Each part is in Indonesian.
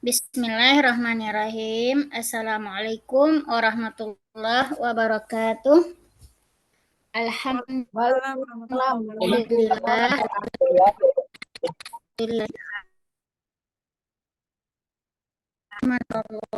Bismillahirrahmanirrahim. Assalamualaikum warahmatullahi wabarakatuh. Alhamdulillah. Sallallahu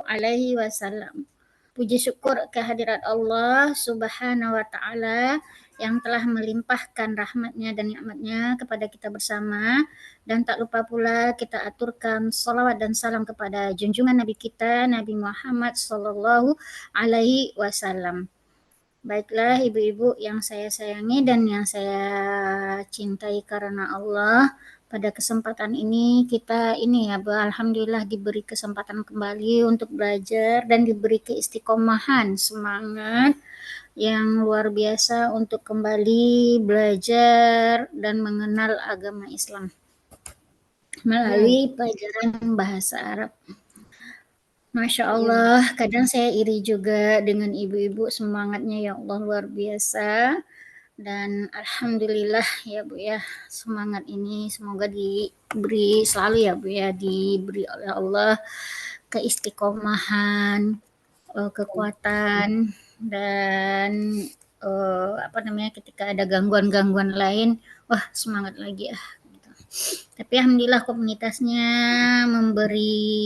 alaihi wasallam. Puji syukur kehadirat Allah Subhanahu wa Ta'ala yang telah melimpahkan rahmatnya dan nikmatnya kepada kita bersama, dan tak lupa pula kita aturkan salawat dan salam kepada junjungan Nabi kita Nabi Muhammad Sallallahu alaihi wasallam. Baiklah ibu-ibu yang saya sayangi dan yang saya cintai karena Allah, pada kesempatan ini kita alhamdulillah diberi kesempatan kembali untuk belajar dan diberi keistiqomahan, semangat yang luar biasa untuk kembali belajar dan mengenal agama Islam melalui pelajaran bahasa Arab. Masya Allah, kadang saya iri juga dengan ibu-ibu, semangatnya ya Allah luar biasa. Dan alhamdulillah ya Bu ya, semangat ini semoga diberi selalu ya Bu ya, diberi oleh Allah keistiqomahan, kekuatan, dan ketika ada gangguan-gangguan lain, wah semangat lagi ya. Tapi alhamdulillah komunitasnya memberi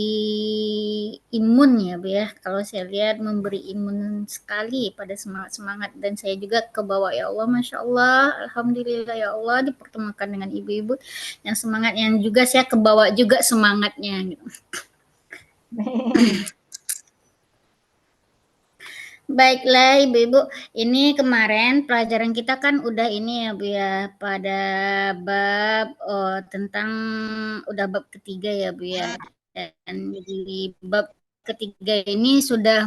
imun ya Bu ya. Kalau saya lihat memberi imun sekali pada semangat-semangat, dan saya juga kebawa ya Allah, Masya Allah, alhamdulillah ya Allah dipertemukan dengan ibu-ibu yang semangat, yang juga saya kebawa juga semangatnya gitu. Baiklah ibu-ibu, ini kemarin pelajaran kita kan udah ini ya Bu ya, pada bab tentang udah bab ketiga ya Bu ya. Dan di bab ketiga ini sudah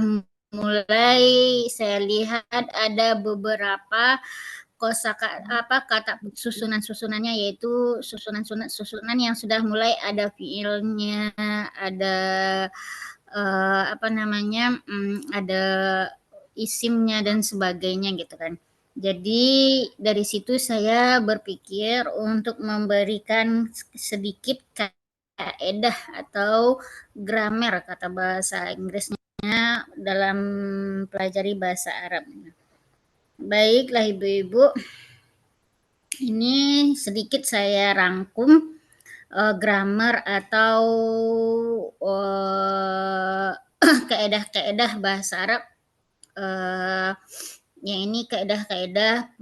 mulai saya lihat ada beberapa kata susunan-susunannya, yaitu susunan yang sudah mulai ada fiilnya, ada ada isimnya dan sebagainya gitu kan. Jadi dari situ saya berpikir untuk memberikan sedikit kaedah atau grammar kata bahasa Inggrisnya dalam pelajari bahasa Arab. Baiklah ibu-ibu, ini sedikit saya rangkum grammar atau kaedah-kaedah bahasa Arab. Yang ini kaedah-kaedah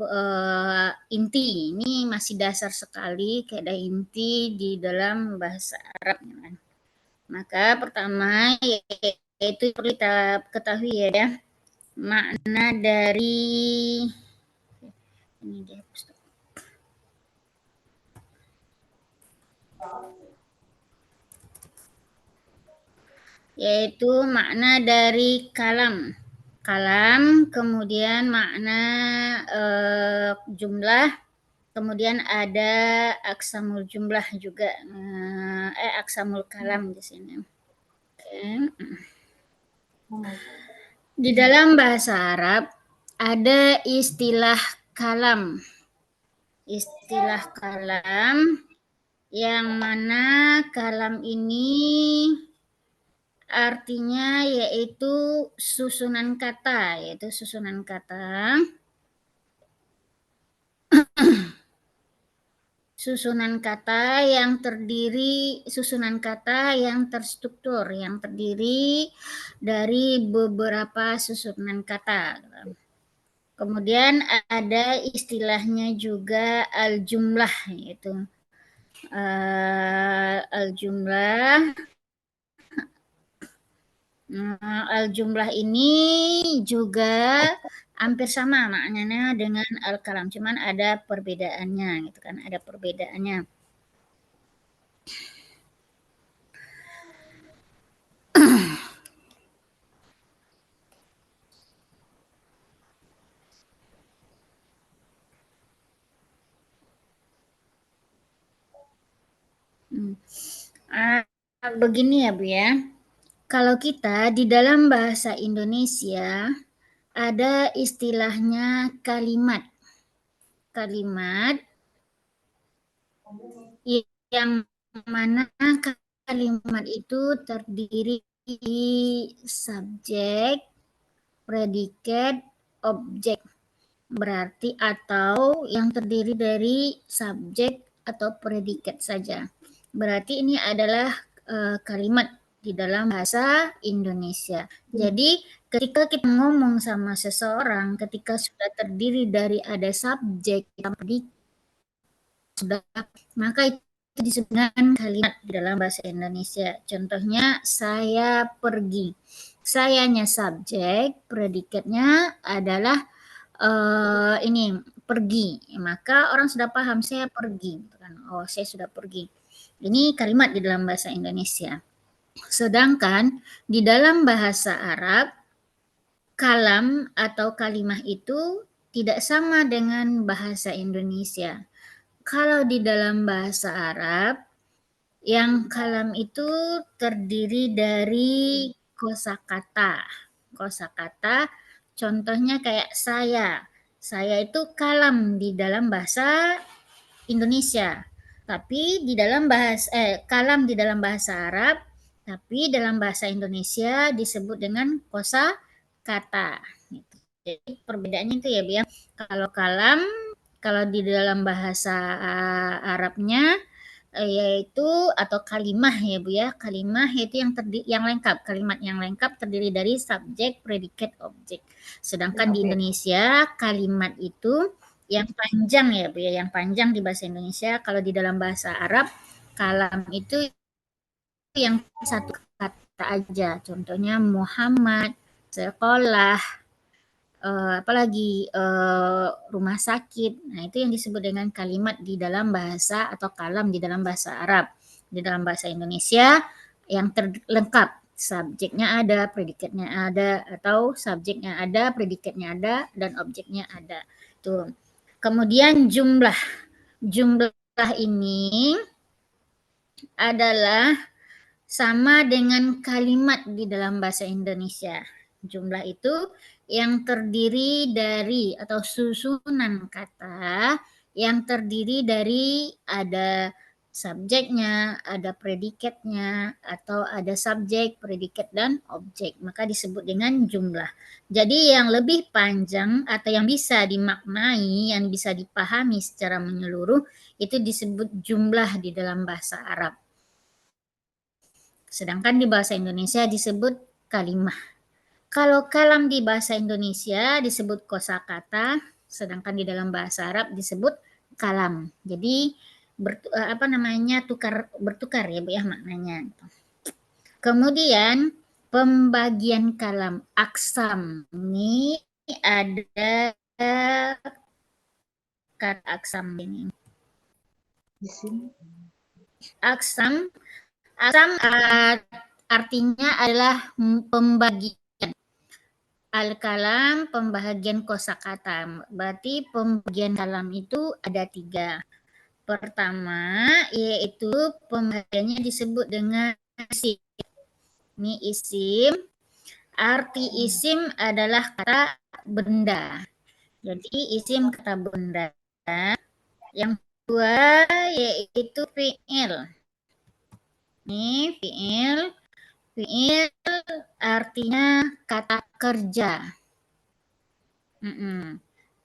inti, ini masih dasar sekali, kaedah inti di dalam bahasa Arab. Maka pertama yaitu perlu kita ketahui ya, makna dari ini dia yaitu makna dari kalam, kemudian makna jumlah, kemudian ada aksamul jumlah juga, aksamul kalam di sini. Di dalam bahasa Arab ada istilah kalam. Istilah kalam yang mana kalam ini artinya yaitu susunan kata, susunan kata yang terstruktur, yang terdiri dari beberapa susunan kata. Kemudian ada istilahnya juga al-jumlah, yaitu al-jumlah. Al-jumlah ini juga hampir sama maknanya dengan al-kalam, cuman ada perbedaannya gitu kan, ada perbedaannya. Begini ya Bu ya, kalau kita di dalam bahasa Indonesia ada istilahnya kalimat yang mana kalimat itu terdiri subjek, predikat, objek. Berarti atau yang terdiri dari subjek atau predikat saja. Berarti ini adalah kalimat di dalam bahasa Indonesia. Jadi ketika kita ngomong sama seseorang, ketika sudah terdiri dari ada subjek, predikat, sudah, maka itu disebut dengan kalimat di dalam bahasa Indonesia. Contohnya, saya pergi. Sayanya subjek, predikatnya adalah ini pergi, maka orang sudah paham saya pergi, oh saya sudah pergi. Ini kalimat di dalam bahasa Indonesia. Sedangkan di dalam bahasa Arab, kalam atau kalimah itu tidak sama dengan bahasa Indonesia. Kalau di dalam bahasa Arab, yang kalam itu terdiri dari kosakata. Kosakata contohnya kayak saya. Saya itu kalam di dalam bahasa Indonesia. Tapi di dalam kalam di dalam bahasa Arab, tapi dalam bahasa Indonesia disebut dengan kosakata. Jadi perbedaannya itu ya, Bu ya. Kalau kalam, kalau di dalam bahasa Arabnya yaitu atau kalimah ya Bu ya. Kalimah yaitu yang lengkap, kalimat yang lengkap terdiri dari subjek, predikat, objek. Sedangkan di Indonesia kalimat itu yang panjang ya Bu ya, yang panjang di bahasa Indonesia. Kalau di dalam bahasa Arab, kalam itu yang satu kata aja. Contohnya Muhammad, sekolah, apalagi rumah sakit. Nah, itu yang disebut dengan kalimat di dalam bahasa atau kalam di dalam bahasa Arab. Di dalam bahasa Indonesia yang terlengkap. Subjeknya ada, predikatnya ada, atau subjeknya ada, predikatnya ada, dan objeknya ada. Tuh. Kemudian jumlah. Jumlah ini adalah sama dengan kalimat di dalam bahasa Indonesia. Jumlah itu yang terdiri dari atau susunan kata yang terdiri dari ada subjeknya, ada predikatnya, atau ada subjek, predikat, dan objek. Maka disebut dengan jumlah. Jadi yang lebih panjang atau yang bisa dimaknai, yang bisa dipahami secara menyeluruh, itu disebut jumlah di dalam bahasa Arab. Sedangkan di bahasa Indonesia disebut kalimah. Kalau kalam di bahasa Indonesia disebut kosakata, sedangkan di dalam bahasa Arab disebut kalam. Jadi bertukar ya Bu ya maknanya. Kemudian pembagian kalam aksam ini ada kata aksam ini. Aksam artinya adalah pembagian. Al-kalam pembagian kosakata. Berarti pembagian kalam itu ada 3. Pertama yaitu pembagiannya disebut dengan isim. Ini isim. Arti isim adalah kata benda. Jadi isim kata benda. Yang kedua yaitu fi'il. Ini fi'il. Fi'il artinya kata kerja.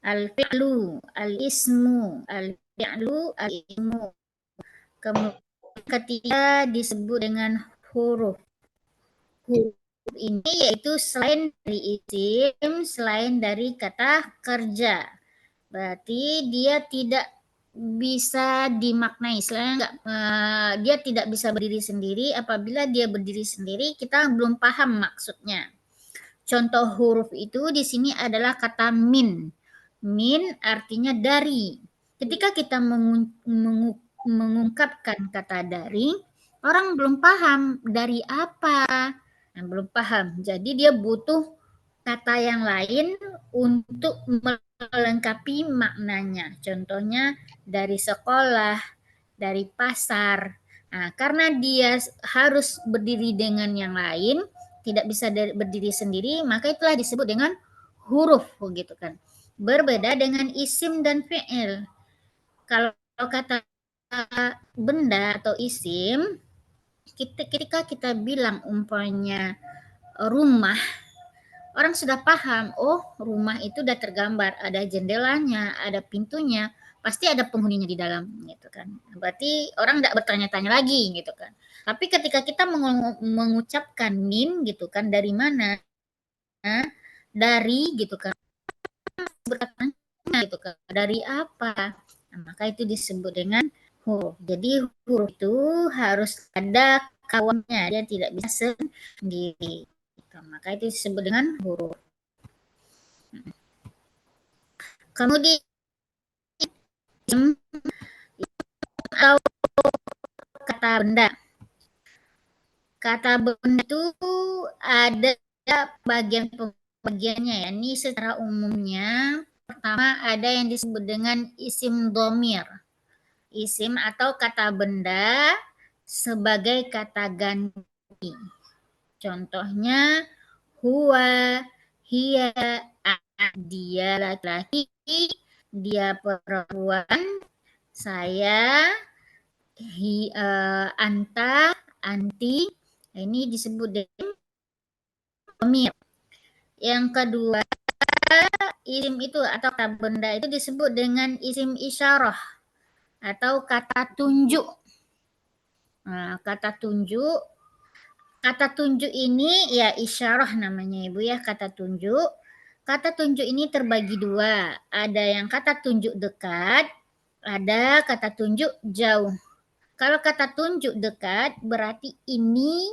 Al-fi'lu, al-ismu, al-fi'lu, al-ismu. Kemudian ketiga disebut dengan huruf. Huruf ini yaitu selain dari isim, selain dari kata kerja. Berarti dia tidak bisa dimaknai, dia tidak bisa berdiri sendiri. Apabila dia berdiri sendiri, kita belum paham maksudnya. Contoh huruf itu di sini adalah kata min. Min artinya dari. Ketika kita mengungkapkan kata dari, orang belum paham dari apa. Nah, belum paham. Jadi dia butuh kata yang lain untuk melengkapi maknanya. Contohnya dari sekolah, dari pasar. Nah, karena dia harus berdiri dengan yang lain, tidak bisa berdiri sendiri, maka itulah disebut dengan huruf begitu kan. Berbeda dengan isim dan fi'il. Kalau kata benda atau isim, ketika kita bilang umpamanya rumah, orang sudah paham, oh rumah itu udah tergambar, ada jendelanya, ada pintunya, pasti ada penghuninya di dalam gitu kan. Berarti orang tidak bertanya-tanya lagi gitu kan. Tapi ketika kita mengucapkan min gitu kan, dari mana, dari gitu kan, bertanya gitu kan, dari apa, nah, maka itu disebut dengan huruf. Jadi huruf itu harus ada kawannya, dia tidak bisa sendiri gitu. Maka itu disebut dengan huruf. Kemudian atau kata benda. Kata benda itu ada bagian-bagiannya ya. Ini secara umumnya pertama ada yang disebut dengan isim domir. Isim atau kata benda sebagai kata ganti. Contohnya huwa, hiya, dia laki-laki, dia perempuan, saya, anta, anti, ini disebut dengan domir. Yang kedua, isim itu atau kata benda itu disebut dengan isim isyarah atau kata tunjuk. Nah, kata tunjuk ini ya isyarah namanya Ibu ya, kata tunjuk. Kata tunjuk ini terbagi dua. Ada yang kata tunjuk dekat, ada kata tunjuk jauh. Kalau kata tunjuk dekat berarti ini,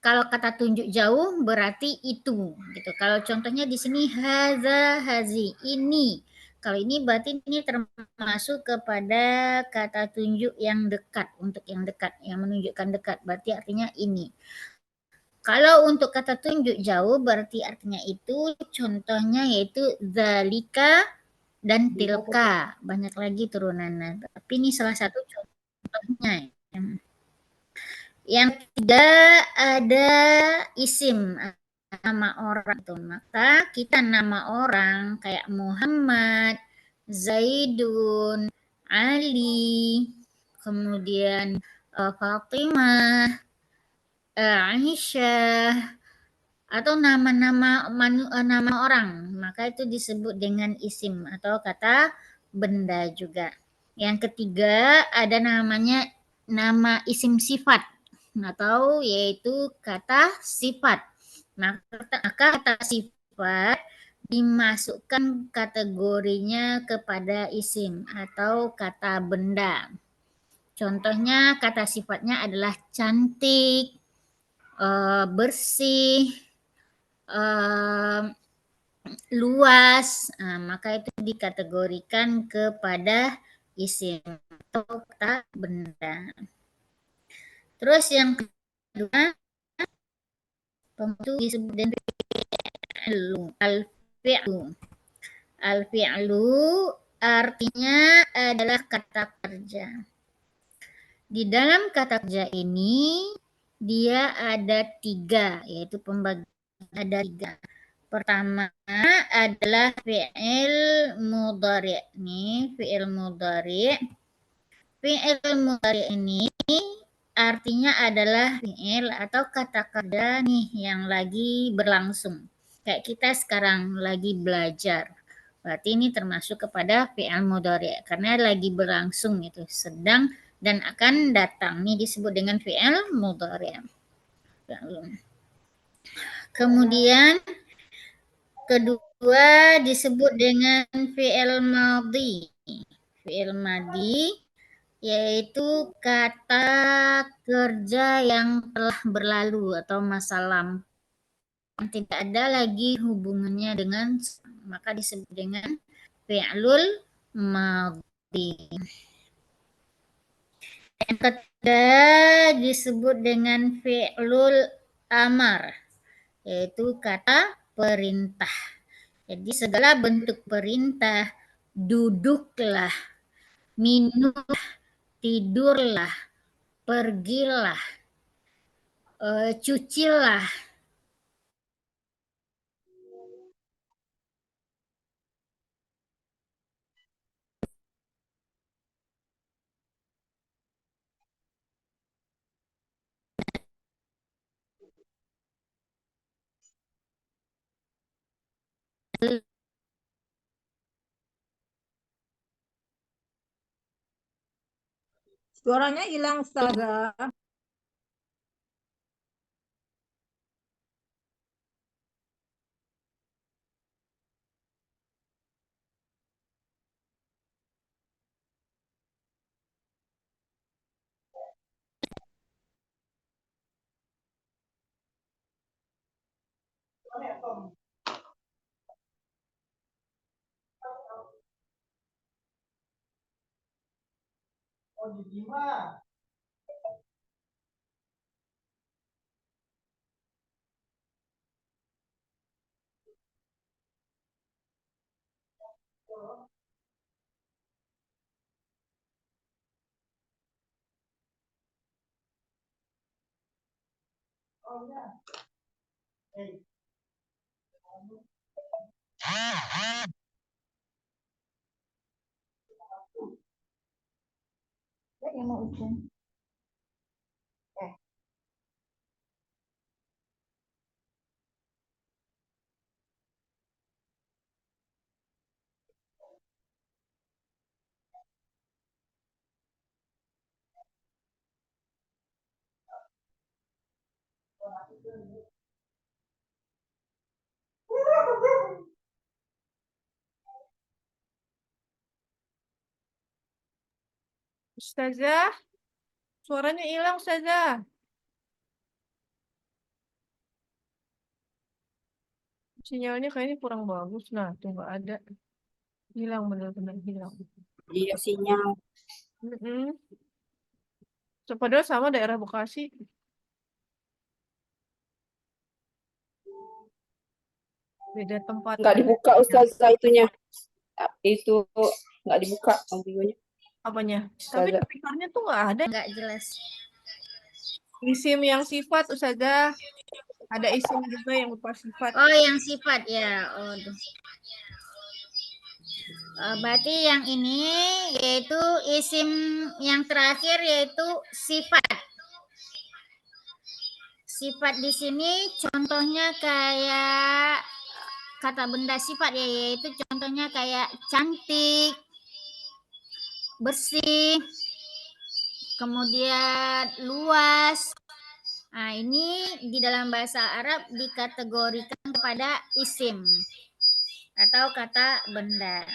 kalau kata tunjuk jauh berarti itu gitu. Kalau contohnya di sini haza, hazi, ini. Kalau ini berarti ini termasuk kepada kata tunjuk yang dekat, untuk yang dekat, yang menunjukkan dekat, berarti artinya ini. Kalau untuk kata tunjuk jauh berarti artinya itu, contohnya yaitu zalika dan tilka. Banyak lagi turunannya, tapi ini salah satu contohnya. Yang ketiga ada isim, nama orang tuh. Maka kita nama orang kayak Muhammad, Zaidun, Ali, kemudian Fatimah, Aisyah, atau nama orang, maka itu disebut dengan isim atau kata benda juga. Yang ketiga ada namanya nama isim sifat atau yaitu kata sifat. Maka kata sifat dimasukkan kategorinya kepada isim atau kata benda. Contohnya kata sifatnya adalah cantik, bersih, luas, maka itu dikategorikan kepada isim atau kata benda. Terus yang kedua, pembentuk disebut dengan fi'lu. Al-fi'lu. Al-fi'lu artinya adalah kata kerja. Di dalam kata kerja ini dia ada tiga, yaitu pembagian ada tiga. Pertama adalah fi'il mudhari. Nih, fi'il mudhari. Fi'il mudhari ini artinya adalah fi'il atau kata kerja nih yang lagi berlangsung. Kayak kita sekarang lagi belajar. Berarti ini termasuk kepada fi'il mudhari karena lagi berlangsung itu, sedang dan akan datang. Ini disebut dengan fi'il mudhari. Kemudian kedua disebut dengan fi'il madhi. Fi'il madhi yaitu kata kerja yang telah berlalu atau masa lampau. Tidak ada lagi hubungannya dengan, maka disebut dengan fi'lul madhi. Yang ketiga disebut dengan fi'lul amar, yaitu kata perintah. Jadi segala bentuk perintah, duduklah, minumlah, tidurlah, pergilah, cucilah. Suaranya hilang, Ustazah. Yang mau ujian. Ustazah, suaranya hilang, Ustazah. Sinyalnya kayaknya kurang bagus. Nah, tuh nggak ada. Hilang, benar-benar hilang. Iya, sinyal. Padahal sama daerah Bekasi. Beda tempat. Nggak dibuka Ustazah itunya. Itu nggak dibuka audionya. Apanya? Tapi Ustazah. speakernya tuh nggak ada. Nggak jelas. Isim yang sifat, Ustazah. Ada isim juga yang berupa sifat. Oh, yang sifat ya. Oh, berarti yang ini yaitu isim yang terakhir yaitu sifat. Sifat di sini contohnya kayak kata benda sifat ya, yaitu contohnya kayak cantik, bersih, kemudian luas. Nah, ini di dalam bahasa Arab dikategorikan kepada isim atau kata benda.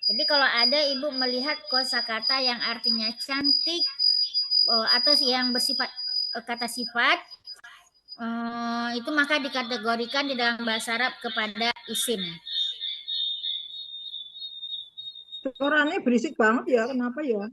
Jadi kalau ada ibu melihat kosakata yang artinya cantik atau yang bersifat kata sifat, itu maka dikategorikan di dalam bahasa Arab kepada isim. Suaranya berisik banget ya, kenapa ya?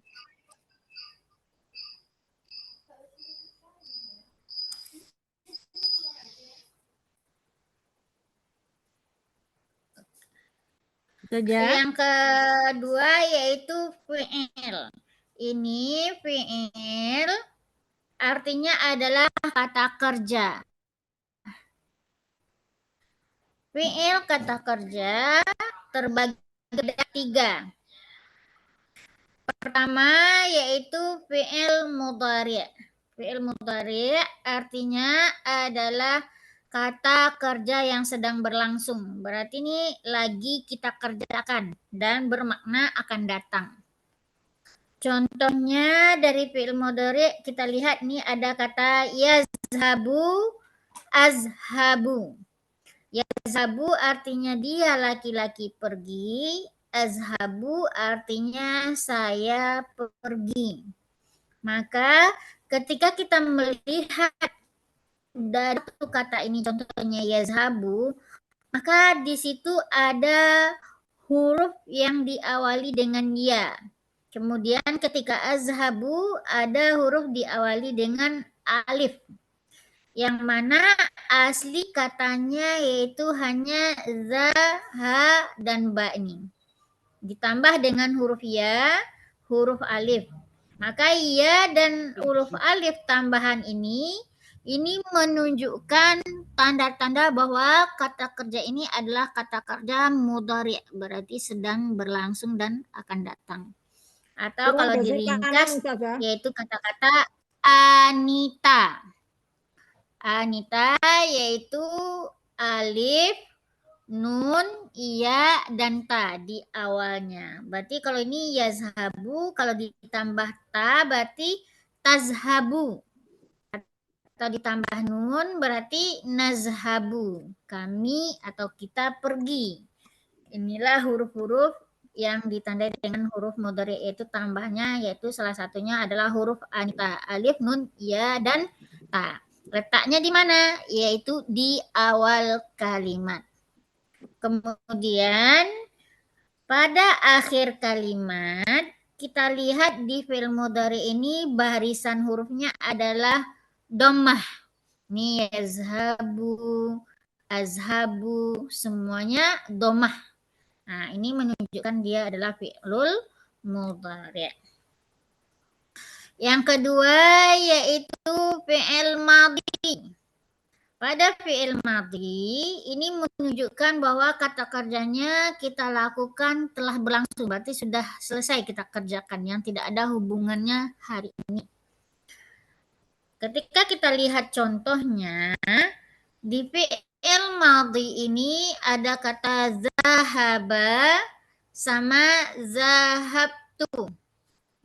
Yang kedua yaitu fi'il. Ini fi'il artinya adalah kata kerja. Fi'il kata kerja terbagi ada 3. Pertama yaitu fi'il mudhari'. Fi'il mudhari' artinya adalah kata kerja yang sedang berlangsung. Berarti ini lagi kita kerjakan dan bermakna akan datang. Contohnya dari fi'il mudhari' kita lihat nih ada kata yazhabu, azhabu. Yazhabu artinya dia laki-laki pergi, azhabu artinya saya pergi. Maka ketika kita melihat dari kata ini contohnya yazhabu, maka di situ ada huruf yang diawali dengan ya. Kemudian ketika azhabu ada huruf diawali dengan alif. Yang mana asli katanya yaitu hanya za, ha, dan ba ini. Ditambah dengan huruf ya, huruf alif. Maka ya dan huruf alif tambahan ini menunjukkan tanda-tanda bahwa kata kerja ini adalah kata kerja mudhari', berarti sedang berlangsung dan akan datang. Atau kalau diringkas yaitu kata-kata Anita. Anita yaitu alif, nun, ya, dan ta di awalnya. Berarti kalau ini yazhabu, kalau ditambah ta berarti tazhabu. Atau ditambah nun berarti nazhabu. Kami atau kita pergi. Inilah huruf-huruf yang ditandai dengan huruf mudhari, yaitu tambahnya, yaitu salah satunya adalah huruf anita, alif, nun, ya, dan ta. Letaknya di mana? Yaitu di awal kalimat. Kemudian pada akhir kalimat kita lihat di fi'il mudhari ini barisan hurufnya adalah dhammah. Ini yazhabu, azhabu, semuanya dhammah. Nah, ini menunjukkan dia adalah fi'lul mudhari'. Yang kedua yaitu fi'il madhi. Pada fi'il madhi ini menunjukkan bahwa kata kerjanya kita lakukan telah berlangsung, berarti sudah selesai kita kerjakan, yang tidak ada hubungannya hari ini. Ketika kita lihat contohnya di fi'il madhi ini ada kata zahaba sama zahabtu.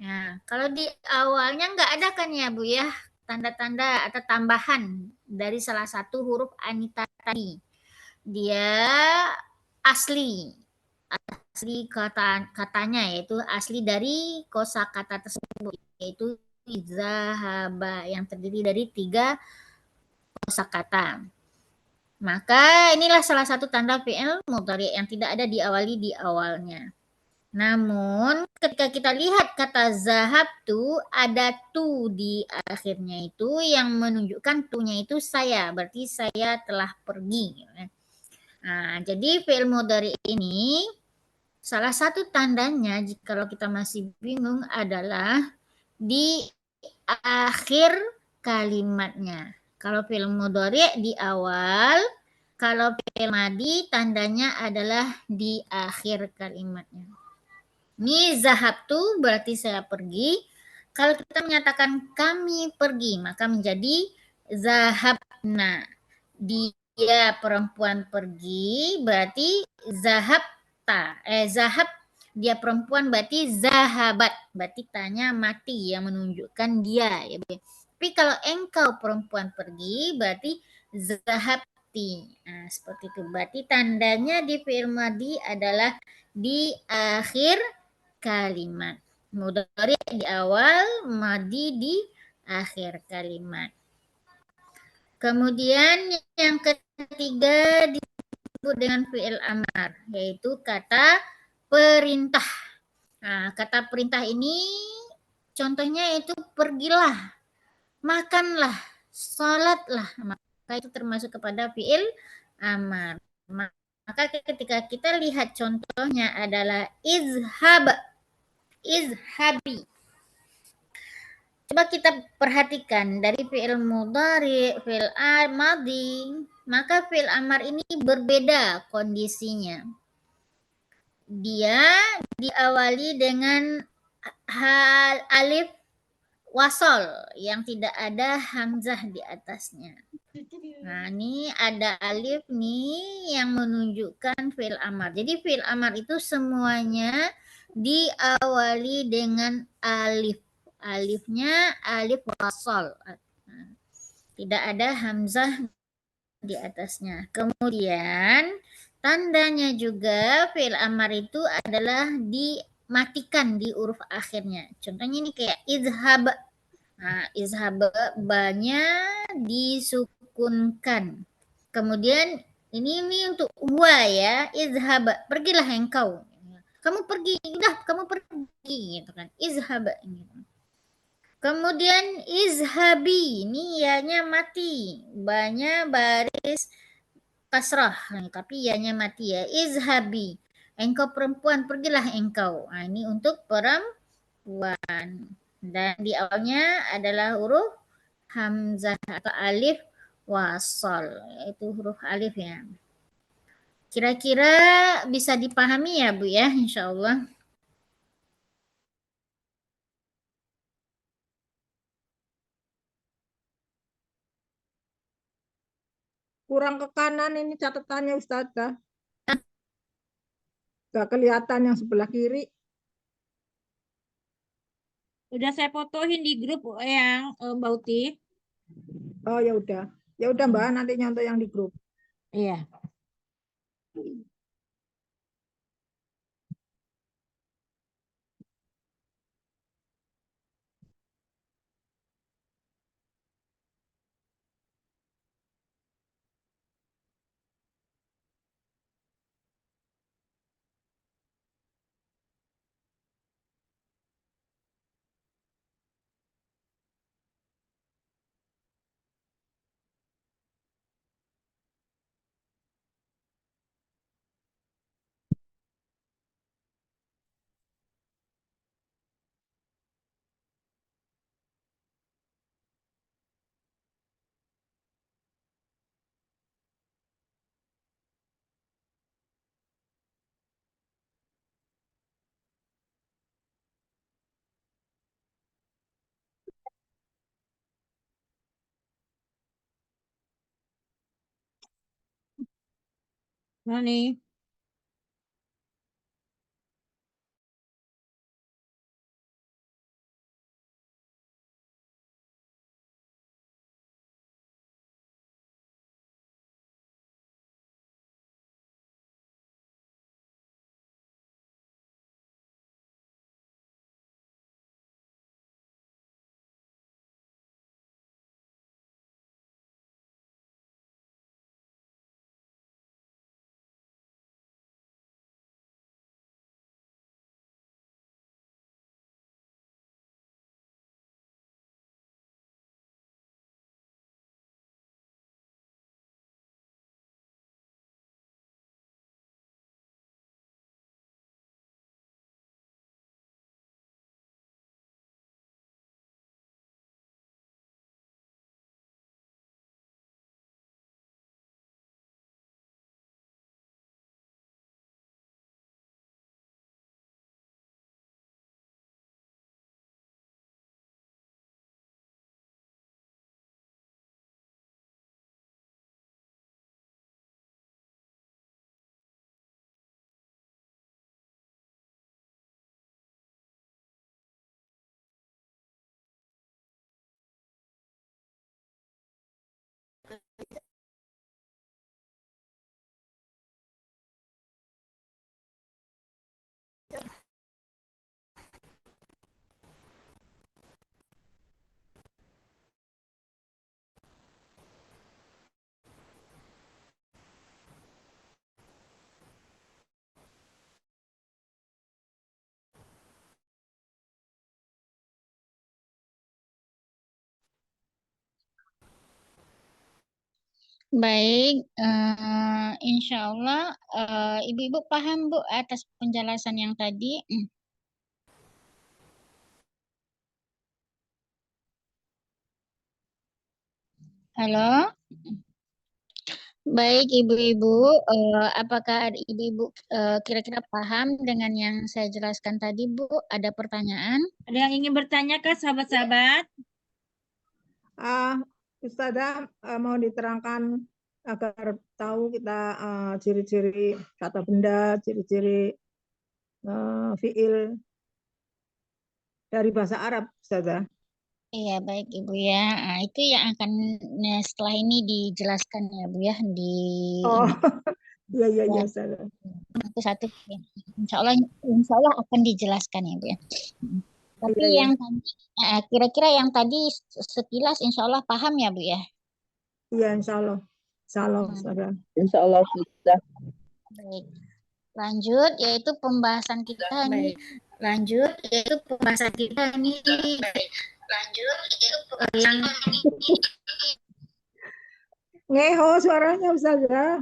Nah, kalau di awalnya nggak ada kan ya Bu ya, tanda-tanda atau tambahan dari salah satu huruf anita tadi. Dia asli katanya, yaitu asli dari kosakata tersebut, yaitu zahaba yang terdiri dari 3 kosakata. Maka inilah salah satu tanda fi'il mudhari yang tidak ada diawali di awalnya. Namun ketika kita lihat kata zahab tu ada tu di akhirnya, itu yang menunjukkan tunya itu saya, berarti saya telah pergi. Nah, jadi fi'il mudhari ini salah satu tandanya kalau kita masih bingung adalah di akhir kalimatnya. Kalau fi'il mudhari di awal, kalau fi'il madhi tandanya adalah di akhir kalimatnya. Ini zahabtu berarti saya pergi. Kalau kita menyatakan kami pergi, maka menjadi zahabna. Dia perempuan pergi berarti zahabta. Zahab dia perempuan berarti zahabat. Berarti tanya mati yang menunjukkan dia. Ya. Tapi kalau engkau perempuan pergi berarti zahabti. Nah, seperti itu. Berarti tandanya di fi'il madhi adalah di akhir kalimat. Mudhari di awal, madhi di akhir kalimat. Kemudian yang ketiga disebut dengan fi'il amar, yaitu kata perintah. Nah, kata perintah ini contohnya itu pergilah, makanlah, sholatlah. Maka itu termasuk kepada fi'il amar. Maka ketika kita lihat contohnya adalah izhab, izhabi. Coba kita perhatikan dari fi'il mudhari, fi'il madhi, maka fi'il amar ini berbeda kondisinya. Dia diawali dengan alif wasol yang tidak ada hamzah di atasnya. Nah, ini ada alif nih yang menunjukkan fi'il amar. Jadi fi'il amar itu semuanya diawali dengan alif. Alifnya alif wasol. Tidak ada hamzah di atasnya. Kemudian tandanya juga fi'il amar itu adalah dimatikan di huruf akhirnya. Contohnya ini kayak izhab. Nah, izhab ba-nya disukunkan. Kemudian ini untuk huwa ya, izhab, pergilah engkau. Kamu pergi, udah kamu pergi gitu kan. Izhab gitu. Kemudian izhabi, ini ianya mati, ba-nya baris kasrah, tapi ianya mati ya. Izhabi, engkau perempuan, pergilah engkau. Nah, ini untuk perempuan. Dan di awalnya adalah huruf hamzah atau alif wasol, yaitu huruf alif ya. Kira-kira bisa dipahami ya Bu ya, insya Allah. Kurang ke kanan ini catatannya Ustazah. Nggak kelihatan yang sebelah kiri. Udah saya fotoin di grup yang Mbak Uti. Oh ya udah. Ya udah Mbak, nanti nyontoh yang di grup. Iya. Mana nih? Baik, insya Allah Ibu-Ibu paham Bu atas penjelasan yang tadi. Halo, baik Ibu-Ibu, apakah Ibu-Ibu kira-kira paham dengan yang saya jelaskan tadi Bu? Ada pertanyaan? Ada yang ingin bertanya kah sahabat-sahabat? Ustazah mau diterangkan agar tahu kita ciri-ciri kata benda, ciri-ciri fiil dari bahasa Arab, Ustazah. Iya baik Ibu ya. Nah, itu yang akan setelah ini dijelaskan ya Bu ya di Oh, iya iya ya, iya Ustazah. satu-satu. Ya. Insya Allah akan dijelaskan ya Bu ya. Tapi Iya, iya. yang tadi, kira-kira yang tadi sekilas insya Allah paham ya Bu ya. Iya, insya Allah. Insya Allah, Ustazah. Insya Allah sudah. Baik. Lanjut yaitu pembahasan kita ini. Lanjut yaitu pembahasan kita ini. Lanjut yaitu yang Ngeho suaranya Ustazah.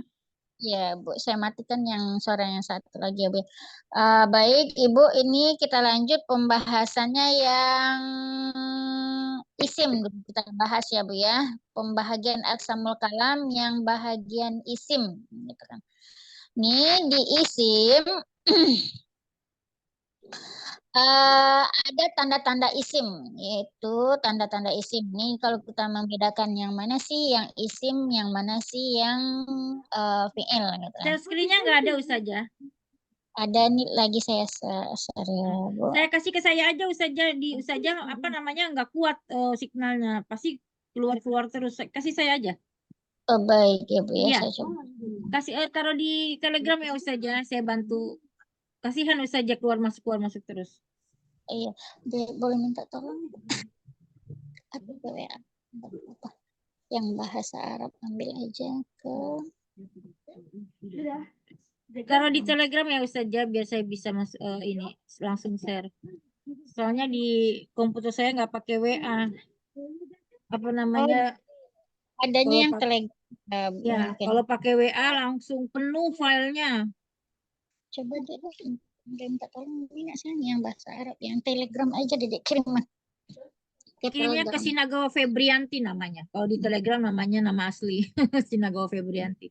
ya Bu, saya matikan yang suara yang satu lagi ya Bu. Baik Ibu, ini kita lanjut pembahasannya yang isim dulu kita bahas ya Bu ya. Pembahagian aqsamul kalam yang bahagian isim gitu kan. Nih di isim ada tanda-tanda isim, yaitu tanda-tanda isim. Nih kalau kita membedakan yang mana sih yang isim, yang mana sih yang fi'il gitu kan. Share screen-nya nggak ada Ustazah. Ada nih lagi saya share ya, Bu. Saya kasih ke saya aja Ustazah, di Ustazah apa namanya nggak kuat signalnya, pasti keluar terus. Kasih saya aja. Oh, baik ya Bu ya, Iya. saya coba. Kasih taruh di Telegram ya Ustazah, saya bantu. Kasihan Ustazah keluar masuk terus. Iya, boleh minta tolong? Ada WA apa? Yang bahasa Arab ambil aja ke. Taruh di Telegram ya Ustazah, biar saya bisa ini langsung share. Soalnya di komputer saya nggak pakai WA. Apa namanya? Adanya Kalau yang pak- Telegram. Ya, Mungkin. kalau pakai WA langsung penuh filenya. Coba deh, minta tolong ini sih yang bahasa Arab, yang Telegram aja Dedek kirim ke Kirimnya ke Telegram. Sinagawa Febrianti namanya. Kalau di Telegram namanya nama asli Sinagawa Febrianti.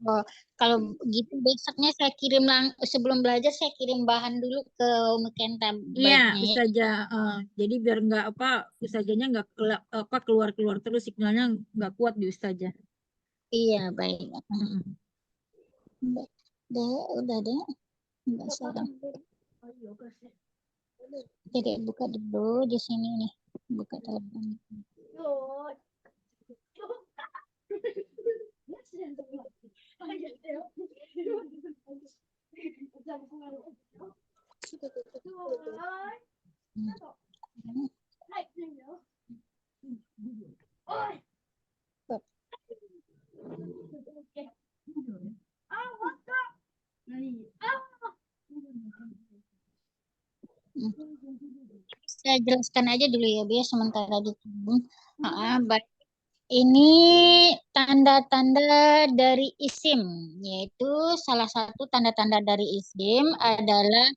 Oh, kalau gitu besoknya saya kirim sebelum belajar saya kirim bahan dulu ke Mekenta Iya, baiknya ya. Ustazah. Jadi biar nggak Ustazahnya nggak keluar terus signalnya nggak kuat di Ustazah. Iya, baik. Mm-mm. Udah deh. Enggak salah. Jadi buka dulu di sini nih. Buka Telegram. Saya jelaskan aja dulu ya, Bu ya, sementara dikirim. Baik. Ini tanda-tanda dari isim, yaitu salah satu tanda-tanda dari isim adalah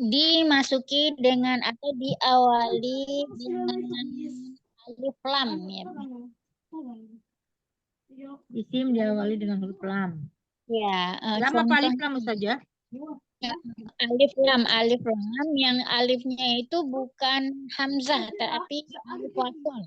dimasuki dengan atau diawali dengan alif lam ya. Isim diawali dengan huruf lam. Ya, Lam apa alif lam Ustazah? alif lam yang alifnya itu bukan hamzah tapi alif wasol.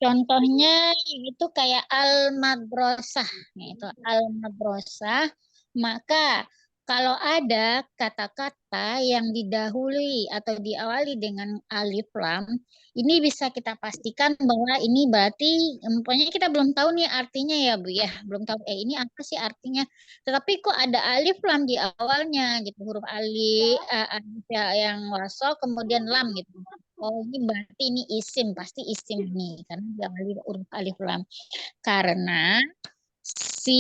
Contohnya itu kayak al-madrasah, yaitu al-madrasah. Maka kalau ada kata-kata yang didahului atau diawali dengan alif lam, ini bisa kita pastikan bahwa ini berarti, pokoknya kita belum tahu nih artinya ya Bu ya, belum tahu ini apa sih artinya. Tetapi kok ada alif lam di awalnya gitu, huruf alif yang wasol kemudian lam gitu. Oh, ini berarti ini isim, pasti isim nih karena diawali huruf alif lam. Karena si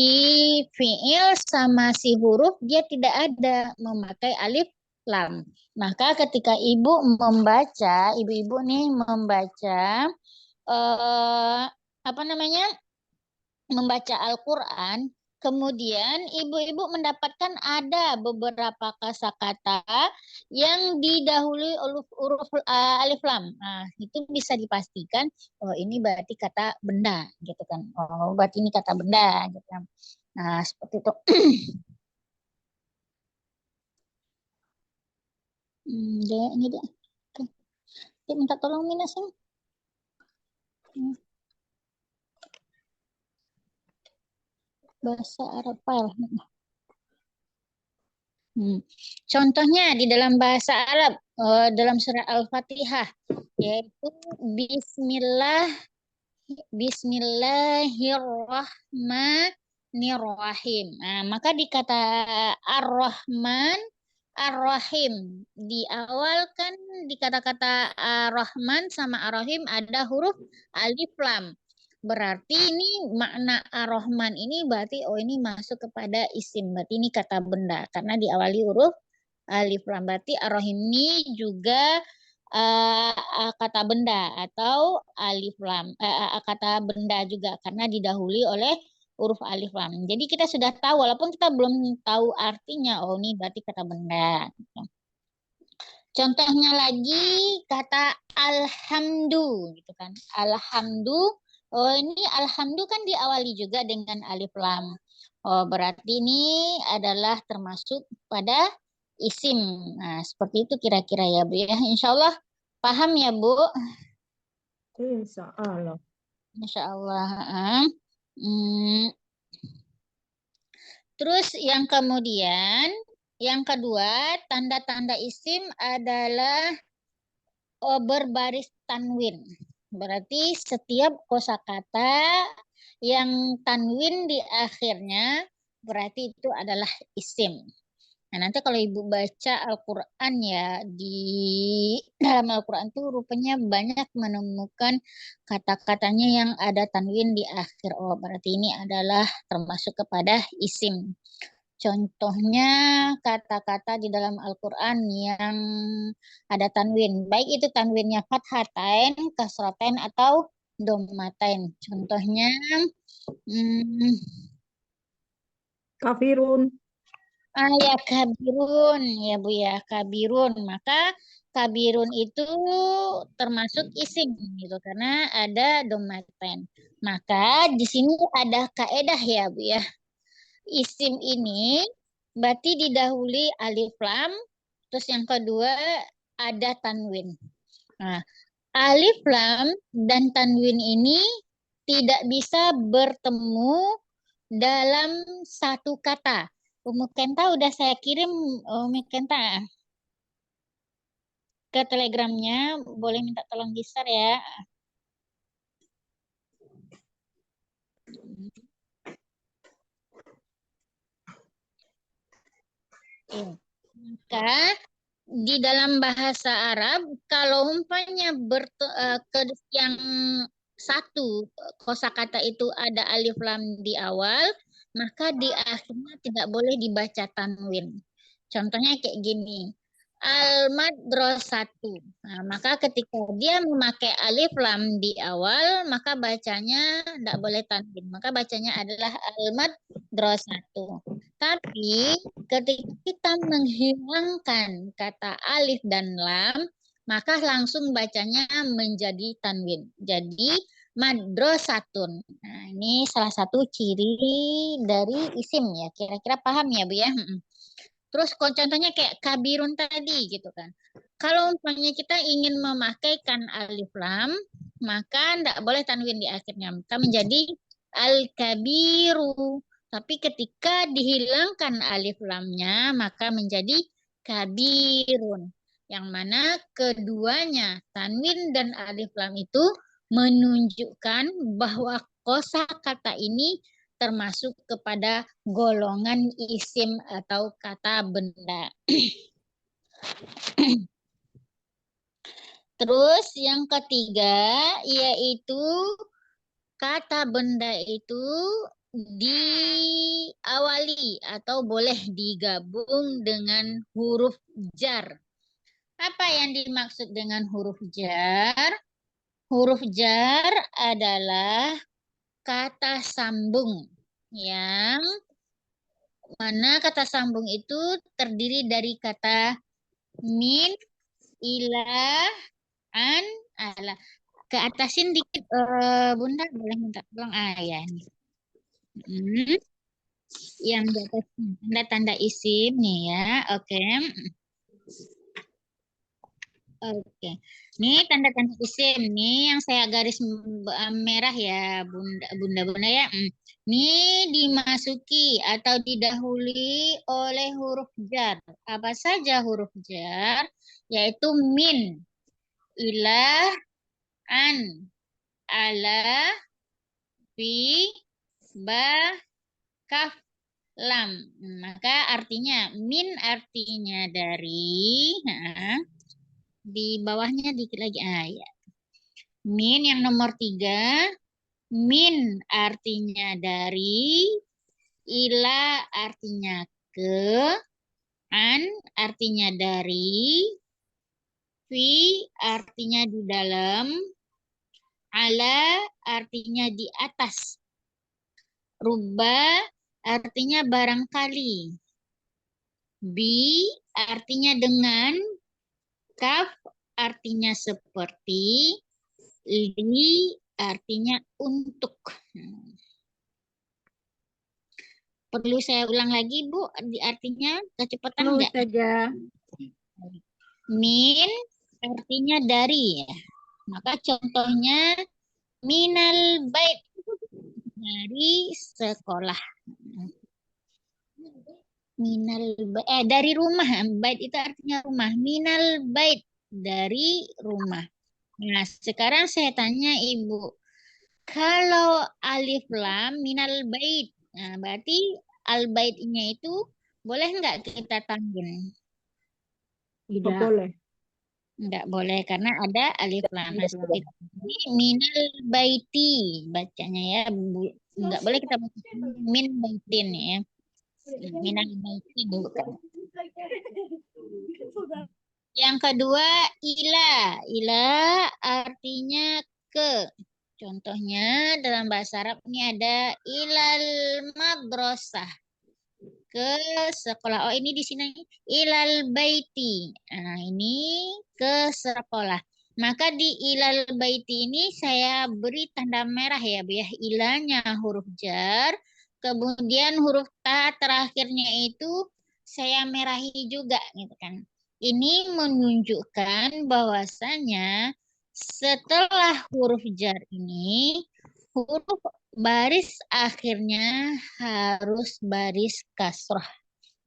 fiil sama si huruf dia tidak ada memakai alif lam. Maka ketika ibu-ibu nih membaca apa namanya? Membaca Al-Qur'an, kemudian ibu-ibu mendapatkan ada beberapa kosakata yang didahului huruf alif lam. Nah, itu bisa dipastikan oh ini berarti kata benda gitu kan. Oh, berarti ini kata benda gitu kan. Nah, seperti itu. Ini dia. Oke. Minta tolong Minas ya. Bahasa Arab file. Contohnya di dalam bahasa Arab dalam surah Al-Fatihah yaitu Bismillahirrahmanirrahim. Nah, maka di kata Ar-Rahman Ar-Rahim diawalkan di kata-kata Ar-Rahman sama Ar-Rahim ada huruf alif lam. Berarti ini makna Ar-Rahman ini berarti oh ini masuk kepada isim. Berarti ini kata benda karena diawali huruf alif lam. Berarti Ar-Rahim ini juga kata benda atau alif lam. Kata benda juga karena didahului oleh huruf alif lam. Jadi kita sudah tahu walaupun kita belum tahu artinya. Oh ini berarti kata benda. Contohnya lagi kata alhamdu gitu kan. Alhamdu. Oh ini alhamdu kan diawali juga dengan alif lam. Oh berarti ini adalah termasuk pada isim. Nah, seperti itu kira-kira ya Bu ya. Insya Allah paham ya Bu. Insya Allah. Insya Allah. Hmm, Terus yang kemudian, yang kedua, tanda-tanda isim adalah berbaris tanwin. Berarti setiap kosakata yang tanwin di akhirnya berarti itu adalah isim. Nah, nanti kalau Ibu baca Al-Quran ya, di dalam Al-Quran tuh rupanya banyak menemukan kata-katanya yang ada tanwin di akhir. Oh, berarti ini adalah termasuk kepada isim. Contohnya kata-kata di dalam Al-Quran yang ada tanwin. Baik itu tanwinnya fathatain, kasratain, atau dommatain. Contohnya, hmm, Kafirun. ya kabirun, ya Bu ya, kabirun. Maka kabirun itu termasuk isim gitu, karena ada dommatain. Maka di sini ada kaedah ya Bu ya. Isim ini berarti didahului alif lam, terus yang kedua ada tanwin. Nah, alif lam dan tanwin ini tidak bisa bertemu dalam satu kata. Umi Kenta udah saya kirim Umi Kenta ke telegramnya, boleh minta tolong di-share ya. Maka di dalam bahasa Arab, kalau umpamanya yang satu kosakata itu ada alif lam di awal, maka di akhirnya tidak boleh dibaca tanwin. Contohnya kayak gini, al-madrasatu. Nah, maka ketika dia memakai alif lam di awal, maka bacanya tidak boleh tanwin. Maka bacanya adalah al-madrasatu. Tapi ketika kita menghilangkan kata alif dan lam, maka langsung bacanya menjadi tanwin. Jadi madrasatun. Nah, ini salah satu ciri dari isim ya. Kira-kira paham ya Bu ya? Terus contohnya kayak kabirun tadi gitu kan. Kalau umpamanya kita ingin memakaikan alif lam, maka tidak boleh tanwin di akhirnya. Maka menjadi al-kabiru. Tapi ketika dihilangkan alif lamnya, maka menjadi kabirun. Yang mana keduanya, tanwin dan alif lam itu menunjukkan bahwa kosakata ini termasuk kepada golongan isim atau kata benda. Terus yang ketiga yaitu kata benda itu diawali atau boleh digabung dengan huruf jar. Apa yang dimaksud dengan huruf jar? Huruf jar adalah kata sambung yang mana kata sambung itu terdiri dari kata min, ilah, an, ala. Ke atasin dikit, Bunda boleh minta tolong ya nih. Yang di atas tanda-tanda isim nih ya, oke. Oke, ini tanda-tanda isim nih yang saya garis merah ya, bunda ya. Ini dimasuki atau didahului oleh huruf jar. Apa saja huruf jar? Yaitu min, ilah, an, ala, fi, ba, kaf, lam. Maka artinya min artinya dari. Di bawahnya dikit lagi ya. Min yang nomor 3, min artinya dari, ila artinya ke, an artinya dari, fi artinya di dalam, ala artinya di atas, rubba artinya barangkali, bi artinya dengan, kaf artinya seperti, li artinya untuk. Perlu saya ulang lagi, Bu, artinya kecepatan Perlu enggak? Ustazah. Min artinya dari ya. Maka contohnya minal bait, dari sekolah. Dari rumah. Bait itu artinya rumah. Minal bait, dari rumah. Nah, sekarang saya tanya Ibu, kalau alif lam minal bait, nah berarti al baitnya itu boleh nggak kita tanwin? Nggak Tidak. boleh. Nggak boleh karena ada alif lam. Nah, Tidak seperti boleh. ini minal baiti bacanya ya. Nggak boleh kita baca min baitin ya. Minal baitin bukan. Yang kedua ila. Ila artinya ke. Contohnya dalam bahasa Arab ini ada ilal madrasah, ke sekolah. Oh, ini di sini ilal baiti. Nah, ini ke sekolah. Maka di ilal baiti ini saya beri tanda merah ya, Bu ya. Ilanya huruf jar, kemudian huruf ta terakhirnya itu saya merahi juga gitu kan. Ini menunjukkan bahwasanya setelah huruf jar ini huruf baris akhirnya harus baris kasrah.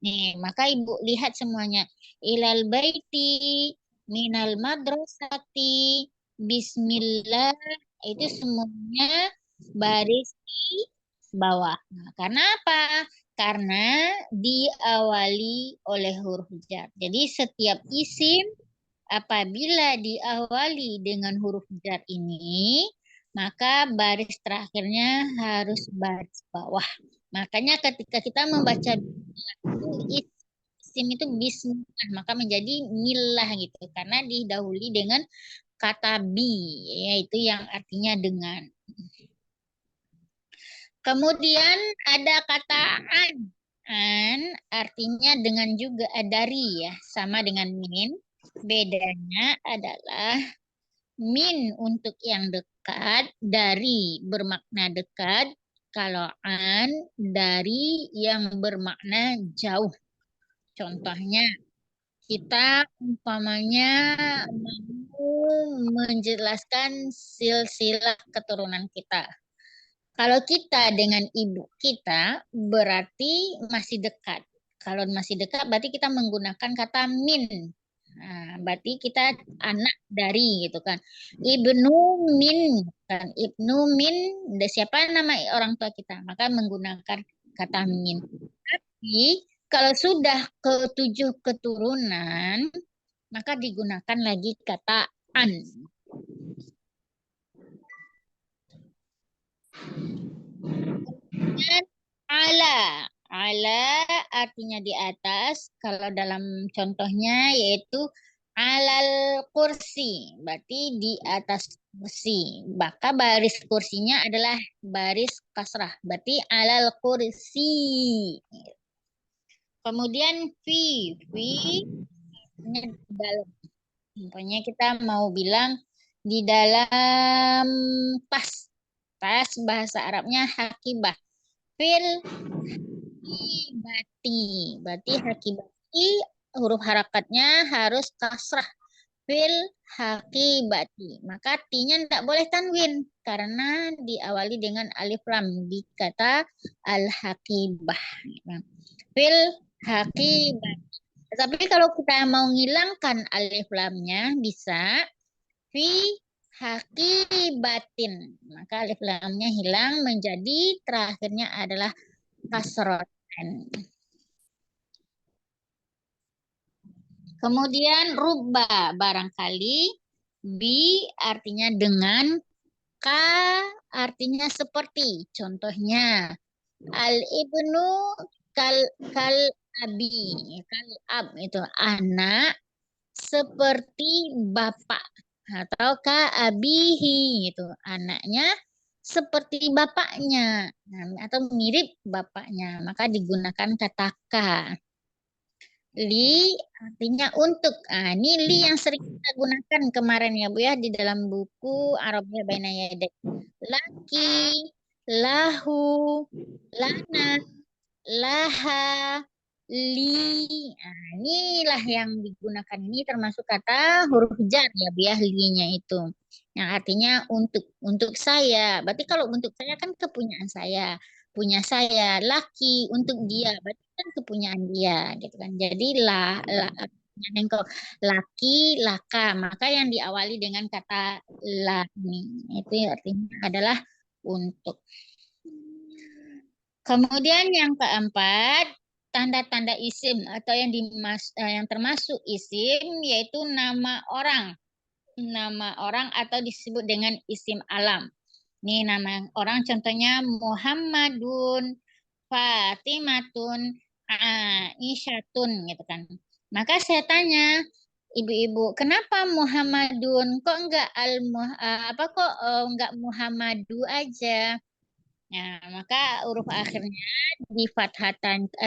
Nih, maka Ibu lihat semuanya. Ilal baiti, minal madrasati, bismillah, itu semuanya baris di bawah. Nah, karena apa? Karena diawali oleh huruf jar. Jadi setiap isim apabila diawali dengan huruf jar ini, maka baris terakhirnya harus baris bawah. Makanya ketika kita membaca isim itu bismillah, maka menjadi milah gitu. Karena didahului dengan kata bi, yaitu yang artinya dengan. Kemudian ada kata an. An artinya dengan juga dari ya, sama dengan min. Bedanya adalah min untuk yang dekat, dari bermakna dekat, kalau an dari yang bermakna jauh. Contohnya, kita umpamanya mau menjelaskan silsilah keturunan kita. Kalau kita dengan ibu kita berarti masih dekat. Kalau masih dekat berarti kita menggunakan kata min. Nah, berarti kita anak dari gitu kan. Ibnu min kan. Ibnu min siapa nama orang tua kita? Maka menggunakan kata min. Tapi kalau sudah ke 7 keturunan maka digunakan lagi kata an. Dan ala. Ala artinya di atas. Kalau dalam contohnya yaitu alal kursi. Berarti di atas kursi. Maka baris kursinya adalah baris kasrah. Berarti alal kursi. Kemudian fi. Fi ini di dalam. Contohnya kita mau bilang di dalam tas. Tas bahasa Arabnya hakibah. Fil hakibati. Berarti hakibati huruf harakatnya harus kasrah. Fil hakibati. Maka T-nya tidak boleh tanwin. Karena diawali dengan alif lam. Di kata al-hakibah. Fil hakibati. Tapi kalau kita mau ngilangkan alif lamnya bisa fi hakibatin. Maka alif lamnya hilang menjadi terakhirnya adalah kasrotan. Kemudian rubba barangkali, bi artinya dengan, ka artinya seperti. Contohnya al ibnu kal abi, kal ab itu anak seperti bapak. Atau ka abihi itu anaknya seperti bapaknya atau mirip bapaknya, maka digunakan kata ka. Li artinya untuk. Ini li yang sering kita gunakan kemarin ya Bu ya di dalam buku Arabia Baina Yaday. Laki, lahu, lana, laha, li. Nah, inilah yang digunakan ini termasuk kata huruf jar ya, biah linya itu. Yang artinya untuk saya. Berarti kalau untuk saya kan kepunyaan saya. Punya saya, laki untuk dia, berarti kan kepunyaan dia gitu kan. Jadi nengkok laki, laka, maka yang diawali dengan kata la ini itu artinya adalah untuk. Kemudian yang keempat, tanda-tanda isim atau yang termasuk isim yaitu nama orang. Nama orang atau disebut dengan isim alam. Ini nama orang contohnya Muhammadun, Fatimatun, Aisyatun gitu kan. Maka saya tanya, ibu-ibu, kenapa Muhammadun? Kok enggak enggak Muhammadu aja? Nah, maka huruf akhirnya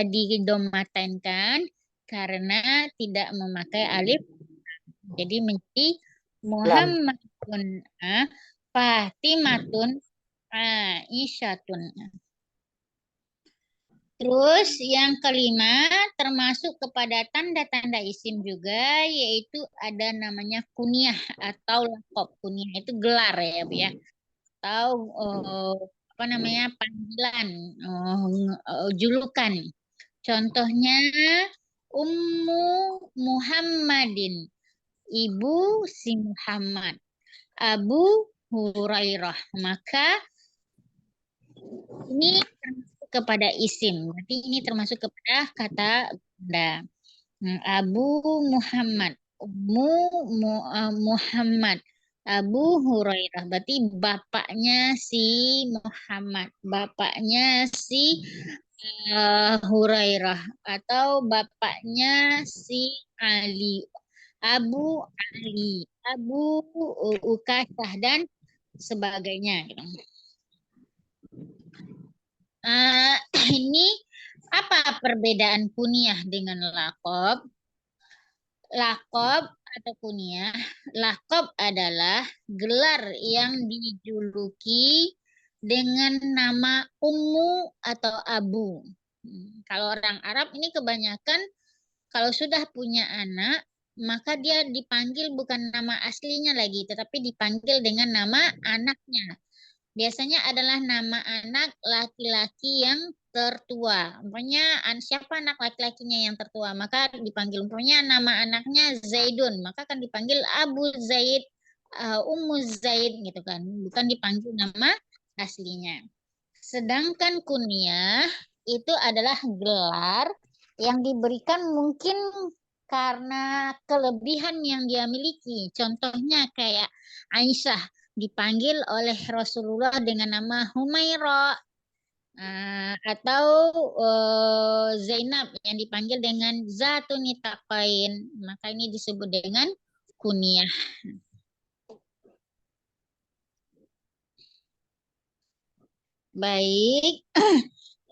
didomatenkan karena tidak memakai alif. Jadi menjadi Muhammadun, Fatimatun, Aisyatun. Terus yang kelima termasuk kepada tanda-tanda isim juga yaitu ada namanya kunyah atau laqab. Kunyah itu gelar ya, Bu ya. Atau apa namanya panggilan, julukan. Contohnya Ummu Muhammadin, ibu si Muhammad, Abu Hurairah. Maka ini termasuk kepada isim. Berarti ini termasuk kepada kata benda. Abu Muhammad, Muhammad, Abu Hurairah. Berarti bapaknya si Muhammad, bapaknya si Hurairah atau bapaknya si Ali, Abu Ali, Abu Ukasah dan sebagainya. Ini apa perbedaan kunyah dengan laqab? Laqab atau kunyah, laqab adalah gelar yang dijuluki dengan nama ummu atau abu. Kalau orang Arab ini kebanyakan kalau sudah punya anak, maka dia dipanggil bukan nama aslinya lagi, tetapi dipanggil dengan nama anaknya. Biasanya adalah nama anak laki-laki yang tertua. Umpamanya siapa anak laki-lakinya yang tertua, maka dipanggil umpamanya nama anaknya Zaidun, maka akan dipanggil Abu Zaid, Ummu Zaid gitu kan, bukan dipanggil nama aslinya. Sedangkan kunyah itu adalah gelar yang diberikan mungkin karena kelebihan yang dia miliki. Contohnya kayak Aisyah dipanggil oleh Rasulullah dengan nama Humaira, atau Zainab yang dipanggil dengan Zatun Nitaqain, maka ini disebut dengan kunyah. Baik,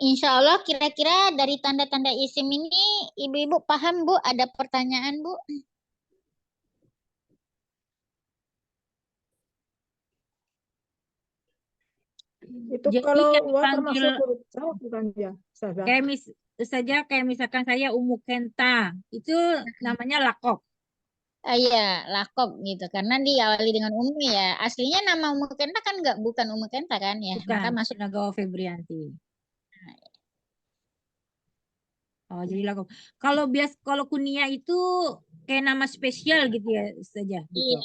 insya Allah kira-kira dari tanda-tanda isim ini ibu-ibu paham, Bu? Ada pertanyaan, Bu? Itu Jadi kalau yang wa dipanggil termasuk huruf jar bukan ya, Ustazah? kayak misalkan saya Umu Kenta, itu namanya laqab. Iya, lakob gitu. Karena diawali dengan Umi ya. Aslinya nama Umu Kenta kan bukan Umu Kenta kan ya. Maka Bukan, masuk. Nagawa Febrianti. Oh, jadi laqab. Kalau kunia itu kayak nama spesial gitu ya saja gitu. Iya.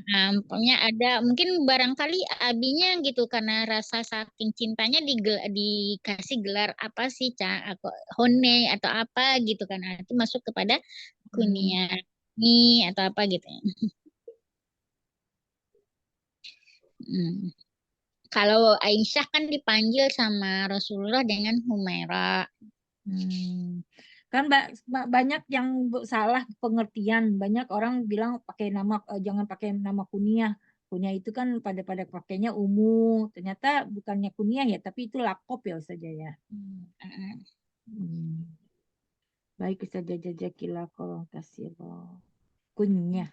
Nah, umpamanya ada mungkin barangkali abinya gitu karena rasa saking cintanya dikasih gelar apa sih, Hone atau apa gitu kan. Nah, itu masuk kepada kunia atau apa gitu. Hmm. Kalau Aisyah kan dipanggil sama Rasulullah dengan Humaira. Kan banyak yang salah pengertian. Banyak orang bilang pakai nama jangan pakai nama kunyah. Kunyah itu kan pada pakainya Umu. Ternyata bukannya kunyah ya, tapi itu lakop ya saja ya. Baik saja jazakillah kalau kasih kunyah.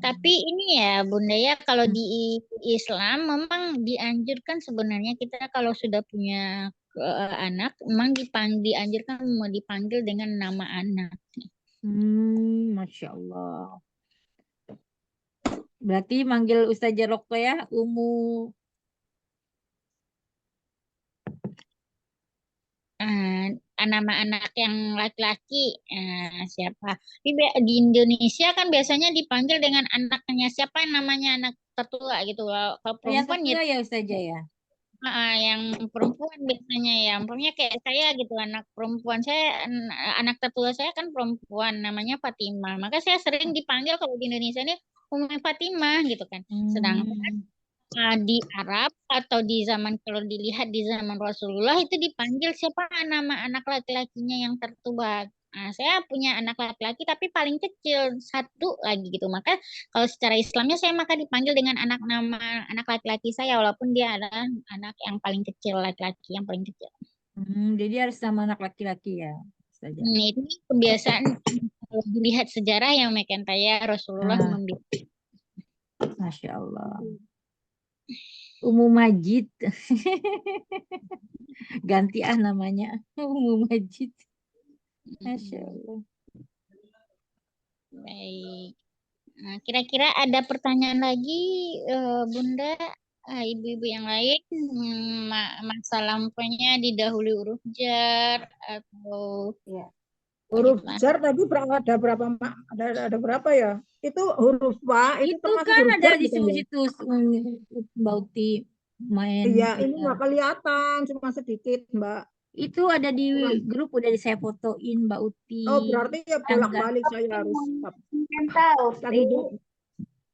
Tapi ini ya Bunda ya, kalau di Islam memang dianjurkan sebenarnya kita kalau sudah punya anak, memang dianjurkan mau dipanggil dengan nama anak. Masya Allah. Berarti manggil Ustazah Roqayah Umu Nama anak yang laki-laki siapa? Di Indonesia kan biasanya dipanggil dengan anaknya siapa yang namanya anak tertua gitu. Kalau yang perempuan ya tertua ya Ustazah ya. yang perempuan biasanya ya, umpamanya kayak saya gitu, anak perempuan saya, anak tertua saya kan perempuan, namanya Fatimah. Maka saya sering dipanggil kalau di Indonesia ini Umi Fatimah gitu kan. Sedangkan di Arab atau di zaman kalau dilihat di zaman Rasulullah itu dipanggil siapa nama anak laki-lakinya yang tertua. Nah, saya punya anak laki-laki tapi paling kecil satu lagi gitu. Maka kalau secara Islamnya saya maka dipanggil dengan nama anak laki-laki saya walaupun dia adalah anak yang paling kecil, laki-laki yang paling kecil. Jadi harus sama anak laki-laki ya Ustazah. Ini kebiasaan kalau dilihat sejarah yang McIntyre Rasulullah membimbing. Masya Allah. Umu Majid. Ganti namanya. Umu Majid. Masya Allah. Baik. Nah, kira-kira ada pertanyaan lagi, Bunda, ibu-ibu yang lain, masalah umpamanya didahului huruf jar atau Huruf gimana? jar tadi ada berapa ada berapa ya? Itu huruf wa itu Itu termasuk kan huruf ada jar di bukan ya? situ Bauti main. Iya, ini nggak kelihatan, cuma sedikit, Mbak. Itu ada di grup, udah saya fotoin Mbak Uti. Oh, berarti ya bolak-balik saya harus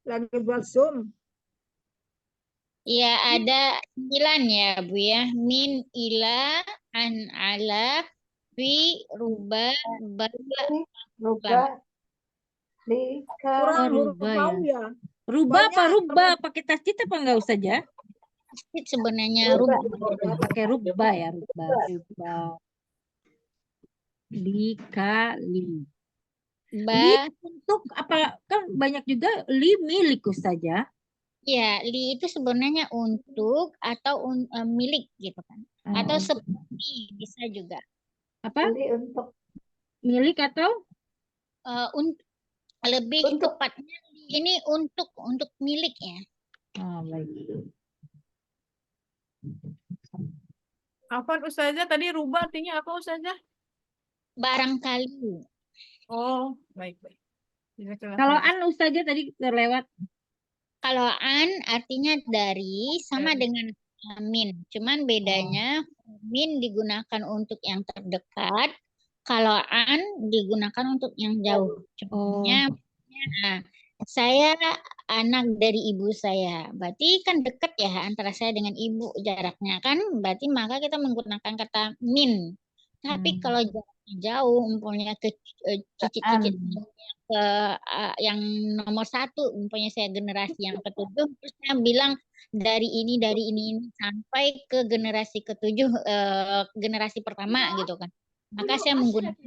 lagi buat Zoom. Ya, ada 9 ya, Bu ya. Min, ila, an, ala, fi, ruba, bala, Kurang huruf Ruba ya. wau ya. Ruba apa Banyak ruba? Pakai tasdid apa enggak Ustazah? sebenarnya ruba. Pakai ruba ya, ruba. Dikali. Li untuk apa? Kan banyak juga li milik Ustazah. Ya, li itu sebenarnya untuk atau milik gitu kan. Atau seperti bisa juga. Apa? Milik atau? Lebih tepatnya ini untuk milik ya. Baik. Afwan Ustazah, tadi rubah artinya apa Ustazah? Barangkali. Oh, baik. Kalau an Ustazah tadi terlewat. Kalau an artinya dari sama dengan min. Cuman bedanya min digunakan untuk yang terdekat. Kalau an digunakan untuk yang jauh. Contohnya, saya anak dari ibu saya. Berarti kan dekat ya antara saya dengan ibu jaraknya kan. Berarti maka kita menggunakan kata min. Tapi kalau jaraknya jauh, umpamanya ke cicit-cicit ke yang nomor 1, umpamanya saya generasi yang ke-7, terus saya bilang dari ini sampai ke generasi ke-7, generasi pertama gitu kan. Maka saya menggunakan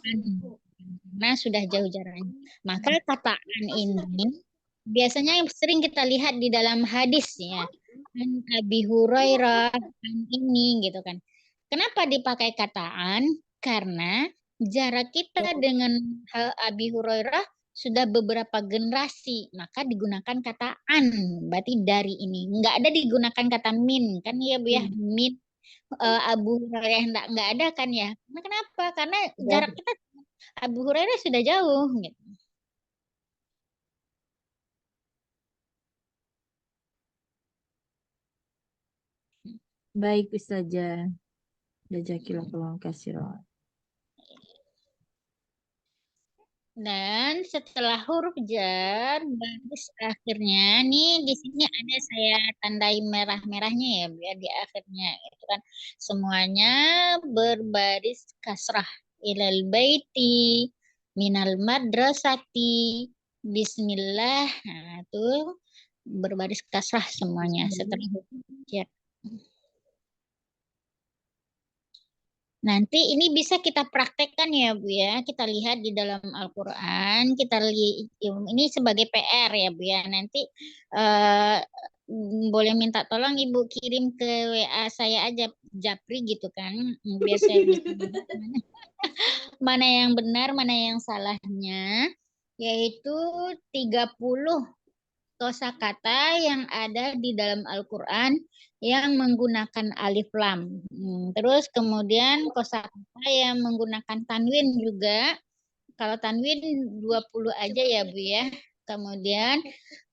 karena sudah jauh jaraknya. Maka kata an ini biasanya yang sering kita lihat di dalam hadis ya. An Abi Hurairah an ini gitu kan. Kenapa dipakai kata an? Karena jarak kita dengan Abi Hurairah sudah beberapa generasi, maka digunakan kata an, berarti dari ini. Nggak ada digunakan kata min, kan ya Bu ya, min Abu Hurairah nggak ada kan ya. Nah, kenapa? Karena jarak kita Abu Hurairah sudah jauh gitu. Baik Ustazah. Jazakillah khairan. Dan setelah huruf jar, baris akhirnya nih di sini ada saya tandai merah-merahnya ya biar di akhirnya itu kan semuanya berbaris kasrah ilal baiti minal madrasati bismillah. Nah, itu berbaris kasrah semuanya setelah huruf jar. Nanti ini bisa kita praktekkan ya Bu ya. Kita lihat di dalam Al-Quran. Kita ini sebagai PR ya Bu ya. Nanti eh, boleh minta tolong Ibu kirim ke WA saya aja Japri gitu kan. Biar saya bisa mana yang benar, mana yang salahnya. Yaitu 30 kosakata yang ada di dalam Al-Quran yang menggunakan alif lam. Terus kemudian kosakata yang menggunakan tanwin juga. Kalau tanwin 20 aja ya Bu ya. Kemudian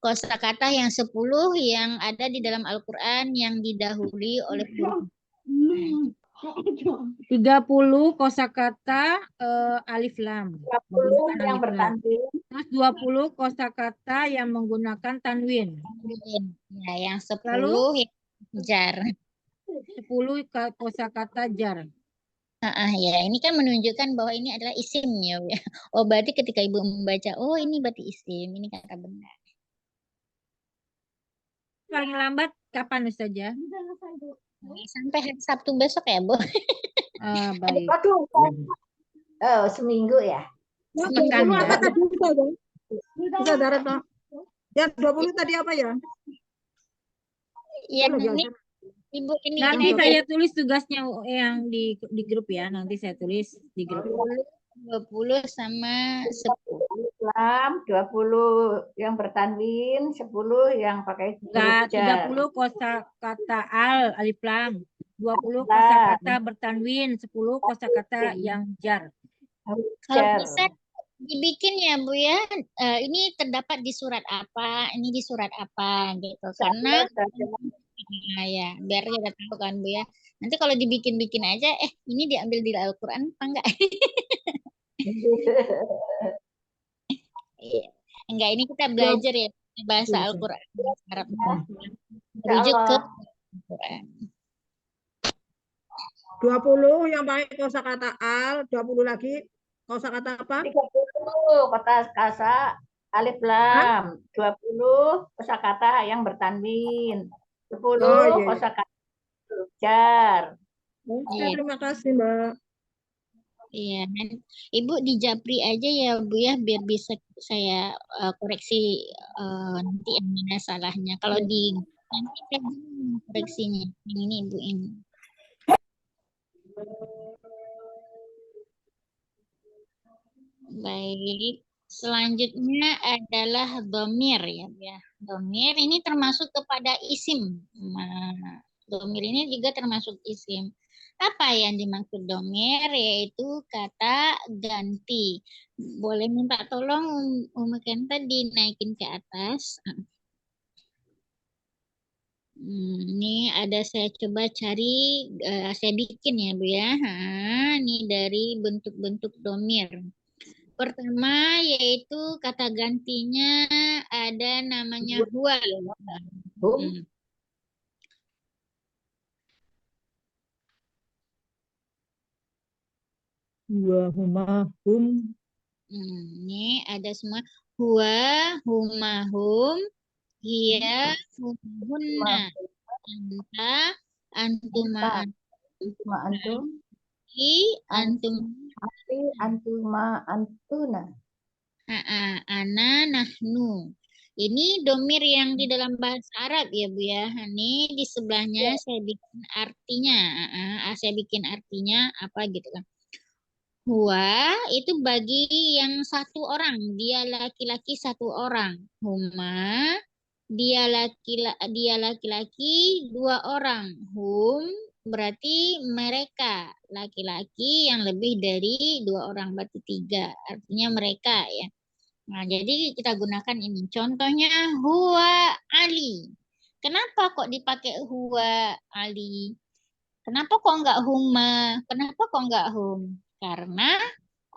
kosakata yang 10 yang ada di dalam Al-Quran yang didahului oleh huruf. 30 kosakata alif lam. 20 yang Alif lam. bertanding. Terus 20 kosakata yang menggunakan tanwin. Ya, yang 10 Lalu? yang jar. 10 kosakata jar. Ya, ini kan menunjukkan bahwa ini adalah isim ya. Oh, berarti ketika Ibu membaca, oh ini berarti isim, ini kata benar. Paling lambat kapan Ustazah? Sampai hari Sabtu besok ya, Bu. Baik. Waduh, seminggu ya. Yang Pekan 20 ya. apa tadi Ustazah? Ustazah Retno. Yang 20 tadi apa ya? Yang Lagi ini asal. Ibu ini Nanti ini saya tulis tugasnya yang di grup ya. Nanti saya tulis di grup. 20 sama 10. Islam, 20 yang bertanwin, 10 yang pakai huruf Enggak, jar. 30 kosakata alif lam. 20 kosakata bertanwin, 10 kosakata yang jar. Huruf Kalau jar. bisa dibikin ya Bu ya, ini terdapat di surat apa, ini di surat apa gitu. Karena ya biar kita tahu kan Bu ya. Nanti kalau dibikin-bikin aja, ini diambil di Al-Quran apa enggak? Iya. Enggak, ini kita belajar ya bahasa Al-Quran, bahasa Arab. Merujuk ke Al-Quran. 20 yang pakai kosakata al, 20 lagi kosakata apa? 30 kosakata alif lam, 20 kosakata yang bertanwin, 10 iya. kosakata huruf jar. Oke, Iya. terima kasih Mbak. Iya, Ibu di Japri aja ya Bu ya, biar bisa saya koreksi nanti yang mana salahnya. Kalau di nanti saya bingung koreksinya, yang ini Ibu ini. Baik, selanjutnya adalah domir ya, ya. Domir ini termasuk kepada isim. Nah, domir ini juga termasuk isim. Apa yang dimaksud domir? Yaitu kata ganti. Boleh minta tolong Umi Kenta dinaikin ke atas. Ini ada saya coba cari, saya bikin ya Bu ya. Ini dari bentuk-bentuk domir. Pertama yaitu kata gantinya ada namanya huwa. Huwa, huma, hum. Ini ada semua huwa, huma, hum, hiya, hunna, anta, antuma, antum, antum, antuma, antuna. ana, nahnu. Ini domir yang di dalam bahasa Arab ya Bu ya. Ini di sebelahnya saya bikin artinya. Saya bikin artinya apa gitu kan. Huwa itu bagi yang satu orang. Dia laki-laki satu orang. Huma dia laki-laki dua orang. Hum berarti mereka laki-laki yang lebih dari dua orang, berarti tiga. Artinya mereka ya. Nah, jadi kita gunakan ini. Contohnya huwa Ali. Kenapa kok dipakai huwa Ali? Kenapa kok enggak huma? Kenapa kok enggak hum? Karena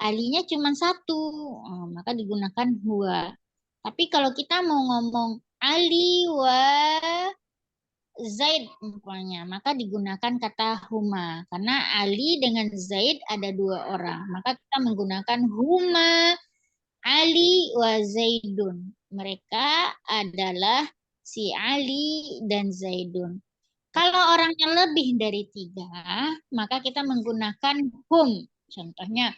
alinya cuma satu. Maka digunakan huwa. Tapi kalau kita mau ngomong Ali wa Zaid umpamanya, maka digunakan kata huma. Karena Ali dengan Zaid ada dua orang. Maka kita menggunakan huma Ali wa Zaidun. Mereka adalah si Ali dan Zaidun. Kalau orangnya lebih dari 3, maka kita menggunakan hum. Contohnya,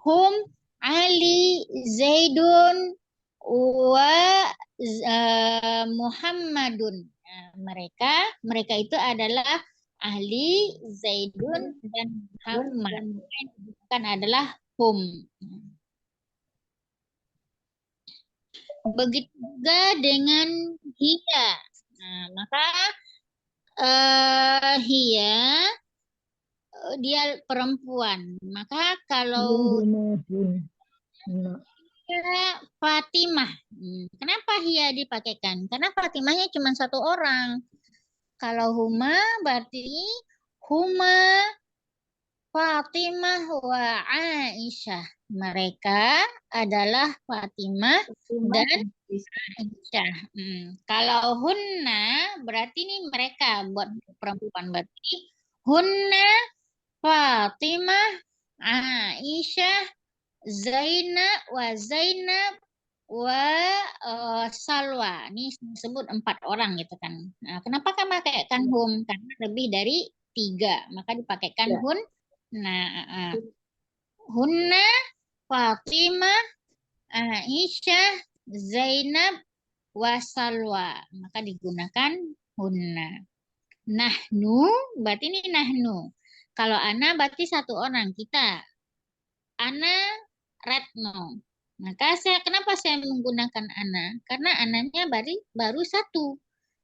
hum Ali Zaidun wa Muhammadun. Nah, mereka itu adalah Ali Zaidun dan Muhammad. Kan adalah hum. Begitu juga dengan hiya. Nah, maka hiya dia perempuan. Maka kalau Fatimah, kenapa hiya dipakaikan? Karena Fatimahnya cuma 1 orang. Kalau huma berarti huma Fatimah wa Aisyah. Mereka adalah Fatimah dan Aisyah. Kalau hunna berarti ini mereka buat perempuan, berarti hunna Fatimah, Aisyah, Zainab wa Salwa. Ini disebut 4 orang gitu kan. Nah, kenapa kan pakaikan hum? Karena lebih dari 3, maka dipakaikan hun. Nah, hunna Fatimah, Aisyah, Zainab, Wasalwa, maka digunakan hunna. Nahnu, berarti ini nahnu. Kalau ana berarti 1 orang, kita. Ana Retno. Maka kenapa saya menggunakan ana? Karena ananya baru 1.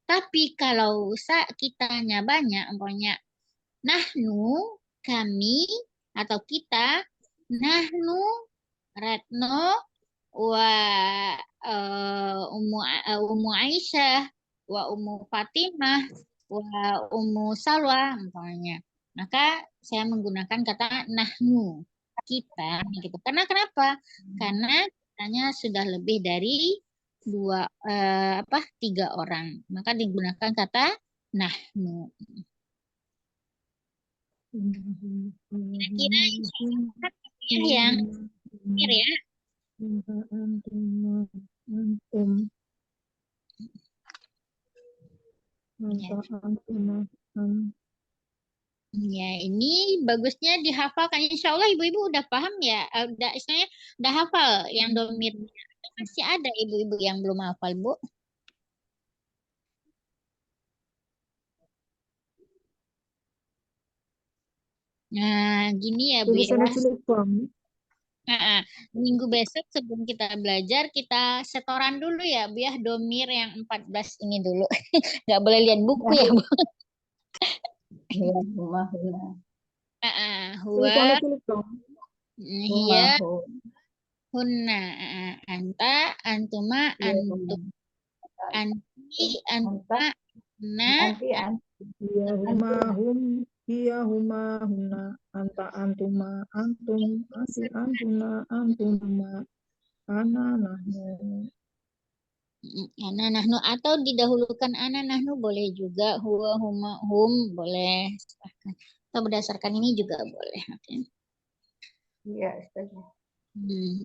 Tapi kalau kitanya banyak, umpamanya nahnu, kami, atau kita, nahnu, Retno, wa Ummu Aisyah, wa Ummu Fatimah, wa Ummu Salwa, umpamanya. Maka saya menggunakan kata nahnu, kita, gitu. Karena kenapa? Karena kitanya sudah lebih dari 3 orang. Maka digunakan kata nahnu. Kira-kira yang mikir ya. Ya, ini bagusnya dihafalkan. Insya Allah ibu-ibu udah paham ya, istilahnya udah hafal yang domirnya. Masih ada ibu-ibu yang belum hafal, Bu. Nah, gini ya Bu ya. Minggu besok sebelum kita belajar, kita setoran dulu ya Bu ya, domir yang 14 ini dulu. Nggak boleh lihat buku ya Bu. Huwa, hiya, hunna, anta, antuma, antum, anti, antuma, anna, Iya huma huna anta antuma antum asi antuna antuma ana nahnu. Ana nahnu, atau didahulukan ana nahnu boleh juga, huwa huma hum boleh, atau berdasarkan ini juga boleh. Oke. Iya, setuju.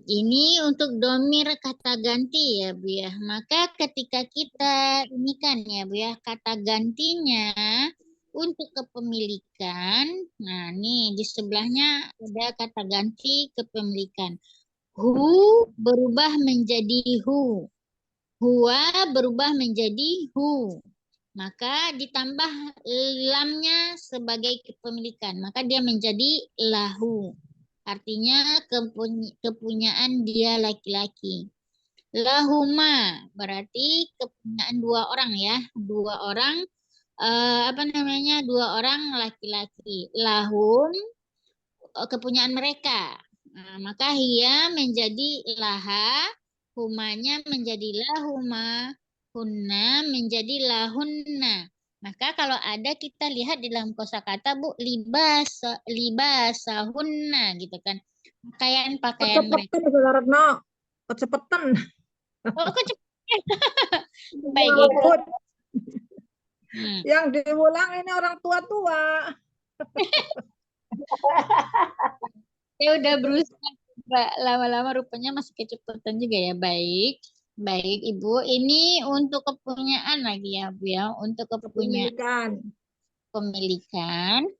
Ini untuk domir kata ganti ya Bu ya. Maka ketika kita ini kan ya Bu ya, kata gantinya untuk kepemilikan. Nah, nih di sebelahnya ada kata ganti kepemilikan. Hu berubah menjadi hu. Huwa berubah menjadi hu. Maka ditambah lamnya sebagai kepemilikan. Maka dia menjadi lahu. Artinya kepunyaan dia laki-laki. Lahuma berarti kepunyaan 2 orang ya. 2 orang 2 orang laki-laki. Lahum kepunyaan mereka. Nah, maka hiya menjadi laha, humanya menjadi lahuma, hunna menjadi lahunna. Maka kalau ada kita lihat di dalam kosakata Bu, libasahunna gitu kan. Pakaian mereka. Kecepetan. Oh, kecepatan. Baik Ibu. Yang diulang ini orang tua-tua. Ya udah berusaha lama-lama rupanya masih kecepatan juga ya. Baik. Baik Ibu, ini untuk kepunyaan lagi ya Bu ya. Untuk kepunyaan. kepemilikan,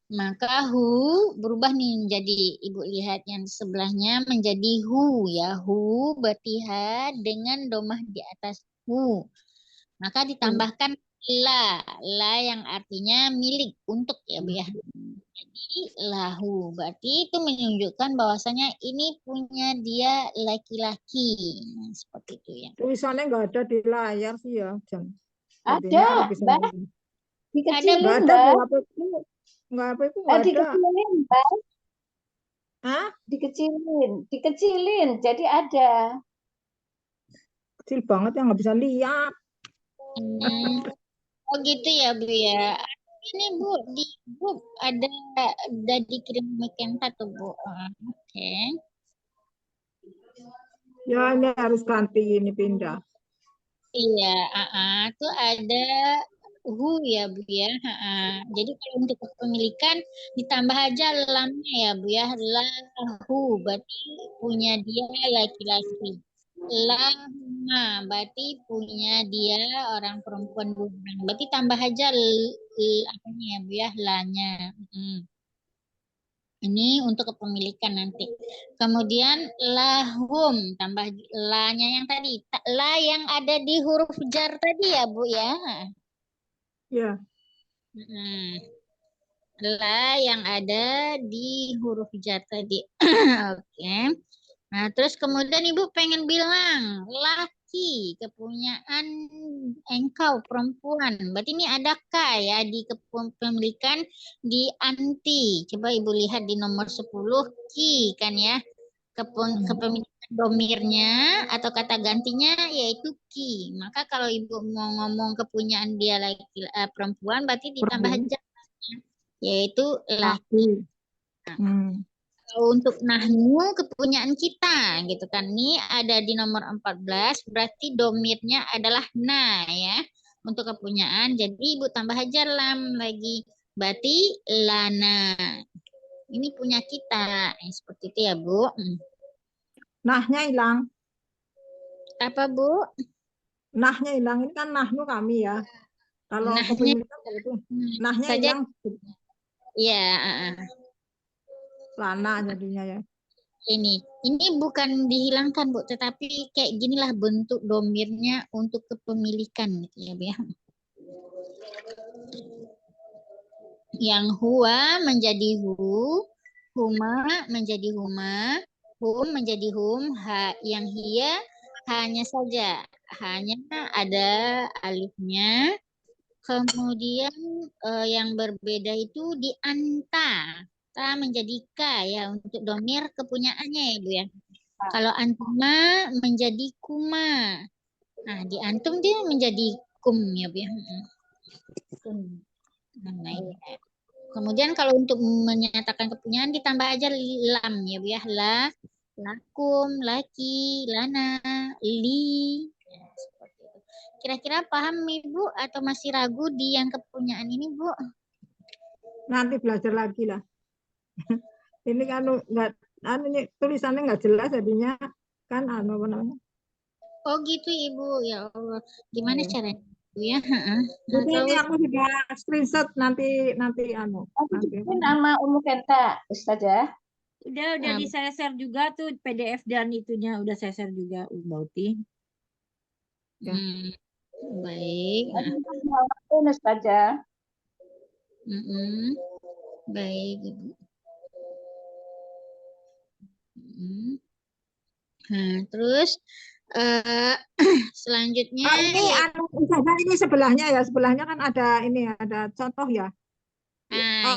maka hu berubah nih menjadi, Ibu lihat yang sebelahnya menjadi hu ya. Hu berarti ha dengan domah di atas hu. Maka ditambahkan la yang artinya milik, untuk ya Bu ya. Jadi lahu berarti itu menunjukkan bahwasanya ini punya dia laki-laki. Nah, seperti itu ya. Tulisannya nggak ada di layar sih ya, Jan. Ada, Jadinya kalau bisa Mbak. nggak Dikecilin, ada Mbak. Bu, apa itu nggak ada. Dikecilin, Mbak. Hah? Dikecilin. Jadi ada. Kecil banget ya, nggak bisa lihat. Oh gitu ya Bu ya. Ini Bu di grup ada dikirim weekend tuh Bu. Oke. Ya ini harus ganti, ini pindah. Iya, tuh ada hu ya Bu ya. Jadi kalau untuk kepemilikan ditambah aja lamnya ya Bu ya. Lahu berarti punya dia laki-laki. Lahuma berarti punya dia orang perempuan bukan. Berarti tambah aja apanya ya Bu ya, lanya. Ini untuk kepemilikan nanti. Kemudian lahum tambah lanya yang tadi. La yang ada di huruf jar tadi ya Bu ya. Ya. La yang ada di huruf jar tadi. Oke. Nah, terus kemudian Ibu pengen bilang laki kepunyaan engkau perempuan. Berarti ini ada ka ya di kepemilikan di anti. Coba Ibu lihat di nomor 10 ki kan ya. Kepemilikan domirnya atau kata gantinya yaitu ki. Maka kalau Ibu mau ngomong kepunyaan dia laki perempuan berarti ditambah aja yaitu laki. Untuk nahnu kepunyaan kita gitu kan. Ini ada di nomor 14 berarti domirnya adalah na ya untuk kepunyaan. Jadi Ibu tambah aja lam lagi. Berarti lana. Ini punya kita. Seperti itu ya Bu. Nahnya hilang. Apa Bu? Nahnya hilang. Ini kan nahnu kami ya. Kalau Nahnya kepemilikan itu nahnya saja. hilang. Iya, Lana jadinya ya. Ini bukan dihilangkan Bu, tetapi kayak ginilah bentuk domirnya untuk kepemilikan gitu ya Bu ya. Yang huwa menjadi hu, huma menjadi huma, hum menjadi hum, yang hia hanya saja, hanya ada alifnya. Kemudian yang berbeda itu di anta. Ta menjadi ka ya untuk domir kepunyaannya ya Bu ya. Kalau antuma menjadi kuma. Nah, di antum dia menjadi kum ya Bu ya. Nah, kemudian kalau untuk menyatakan kepunyaan ditambah aja lam ya Bu ya. Lakum, laki, lana, li. Kira-kira paham Ibu atau masih ragu di yang kepunyaan ini Bu? Nanti belajar lagi lah. Ini kan nggak, ini tulisannya nggak jelas jadinya kan apa namanya? Oh gitu Ibu, ya Allah. Gimana caranya Ibu ya? Jadi ini aku sudah screenshot nanti nanti. Nama Umu Kenta, Ustazah. Udah di saya share juga tuh PDF dan itunya udah saya share juga Bauti. Ya. Baik. Ustazah. Baik Ibu. Nah, terus selanjutnya ini sebelahnya ya, sebelahnya kan ada ini ada contoh ya.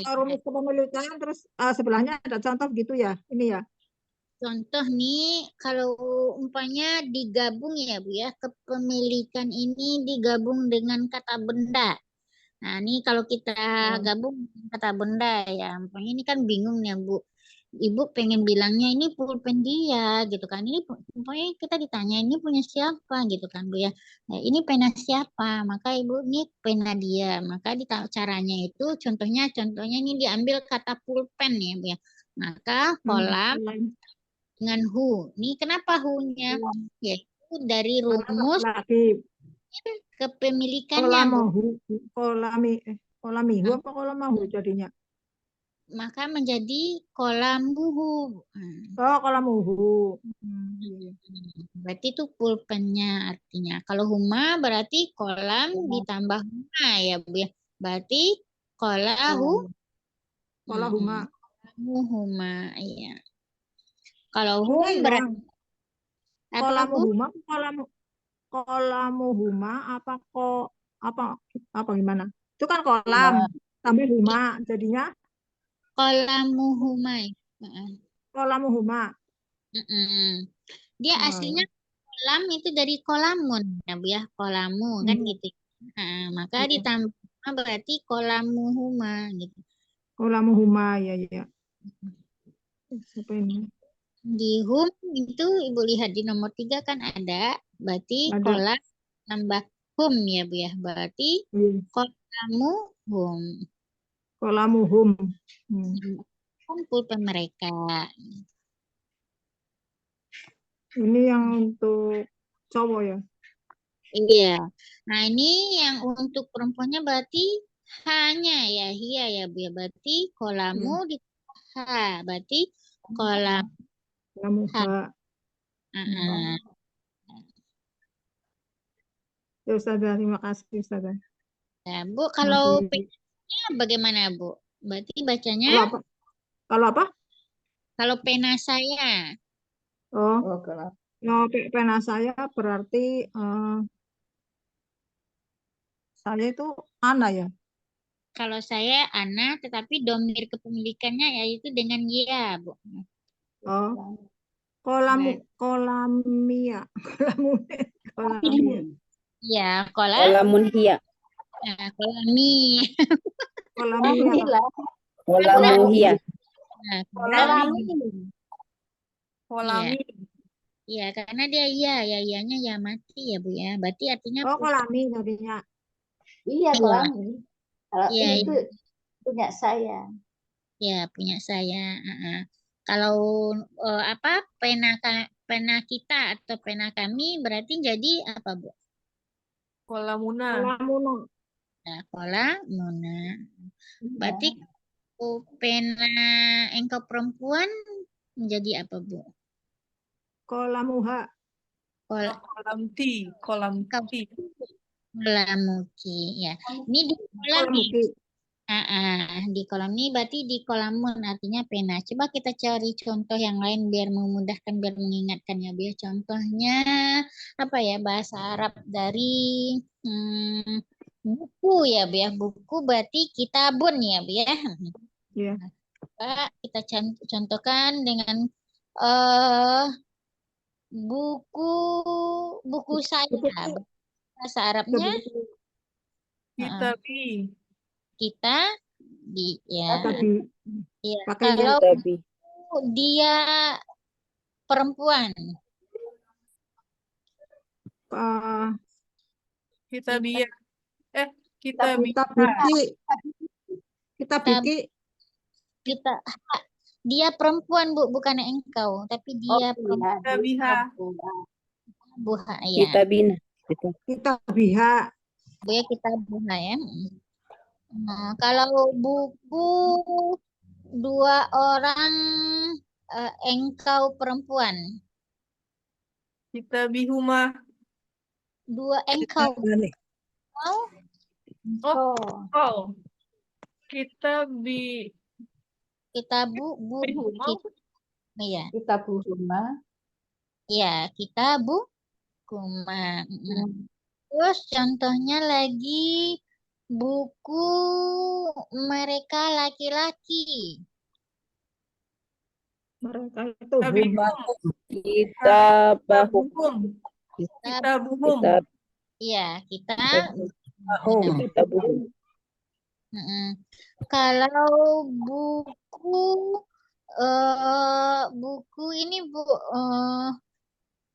Rumus kepemilikan terus sebelahnya ada contoh gitu ya, ini ya. Contoh nih kalau umpamanya digabung ya Bu ya, kepemilikan ini digabung dengan kata benda. Nah, ini kalau kita gabung kata benda ya, umpamanya ini kan bingung ya Bu. Ibu pengen bilangnya ini pulpen dia gitu kan. Ini umpamanya kita ditanya ini punya siapa gitu kan Bu ya. Nah, ini pena siapa? Maka Ibu ini pena dia. Maka caranya itu contohnya ini diambil kata pulpen ya Bu ya. Maka kolam dengan hu. Ini kenapa hu-nya? Yaitu dari rumus kepemilikannya Bu. Kolamihu apa kolamahu jadinya? Maka menjadi kolamuhu. Oh, kolamuhu. Iya. Berarti itu pulpennya artinya. Kalau huma berarti kolam ditambah huma ya Bu ya. Berarti kolahu Kolahuma. huma iya. Kalau Ini hum berarti yang apa Bu? kolamuhuma, kolamuhuma apa gimana? Itu kan kolam tambah huma jadinya Kolamuhuma. Heeh. kolamuhuma. Mm-mm. Dia Oh, aslinya kolam itu dari kolamun ya Bu ya. Kolamu kan iya. gitu. Maka Iya. ditambah huma berarti kolamuhuma gitu. Kolamuhuma ya ya. Apa ini? Di hum itu Ibu lihat di nomor 3 kan ada. Berarti Ada. kolam tambah hum ya Bu ya. Berarti Iya. kolamu hum. Kolamuhum. Pulpen mereka. Ini yang untuk cowok ya. Iya. Nah ini yang untuk perempuannya berarti hanya ya. Hia ya Bu ya. Berarti kolamu di ha. Berarti kolam Kolamuha. Heeh. Ya Ustazah, terima kasih Ustazah. Ya, Bu, kalau Nanti penanya bagaimana Bu? Berarti kalau bacanya apa? Kalau apa? kalau pena saya. Oh, kalau pena saya berarti saya itu Ana ya. Kalau saya Ana, tetapi domir kepemilikannya yaitu dengan ya, Bu. Oh, Berarti, kolamia. Kolamia. ya, kolam, Kolamun hiya. kolami. Kolamia. Kolamu hiya. Nah, Kolami. iya, Kolami. iya, karena dia ya ianya ya mati ya Bu ya. Berarti artinya Oh, kolami jadinya. Iya, iya, kolami. Kalau iya, itu punya saya. ya punya saya. Kalau apa pena kita atau pena kami berarti jadi apa Bu? Kolamuna. Kolamuna. Nah, kolamuna. Berarti pena engkau perempuan menjadi apa Bu? Kolamuha. Kolam T. Kolam T. Kolamuki ya. Ini di kolam nih. Kolamuki. Di kolam ini berarti di kolamun artinya pena. Coba kita cari contoh yang lain biar memudahkan, biar mengingatkan ya biar contohnya apa ya bahasa Arab dari buku ya biar buku berarti kitabun ya biar. Ya. Coba kita contohkan dengan buku saya. Bahasa Arabnya Kita bi. kita ya. Ya, Pakai kalau Tapi dia perempuan, Kita biya. Kita bi. kita biki. Kita biki. kita dia perempuan Bu, bukan engkau, tapi dia perempuan. Kita biha. Buha ya. kita bina. Kita biha. Bu ya kita buha ya. Nah, kalau buku dua orang engkau perempuan. Kita bihuma. Dua engkau. Oh. Kita bi. Kita bu iya. Kita bu rumah. Ya, kita bu kuma. Terus contohnya lagi buku mereka laki-laki. Mereka itu Kita bihum. Kita bahum. Kita buhum. Iya, kita Bahum. Kita buhum. Kalau buku ini Bu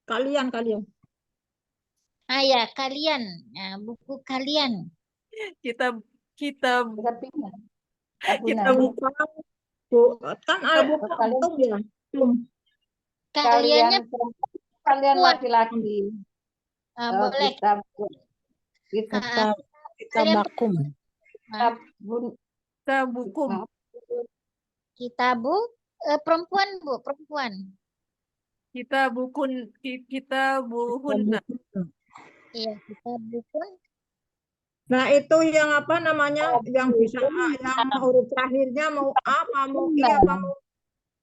kalian. ya kalian. Nah, buku kalian. Kita Bina. kita buka. Kan antum ya. Kaliannya Kalian laki-laki. boleh. Kita Kalian bakum. Bun, Kitabukum. Kitabu perempuan Bu, perempuan. Kitabuhunna. Iya, kitabukun. Nah, itu yang apa namanya? Yang bisa yang huruf terakhirnya mau A, apa mau I, apa mau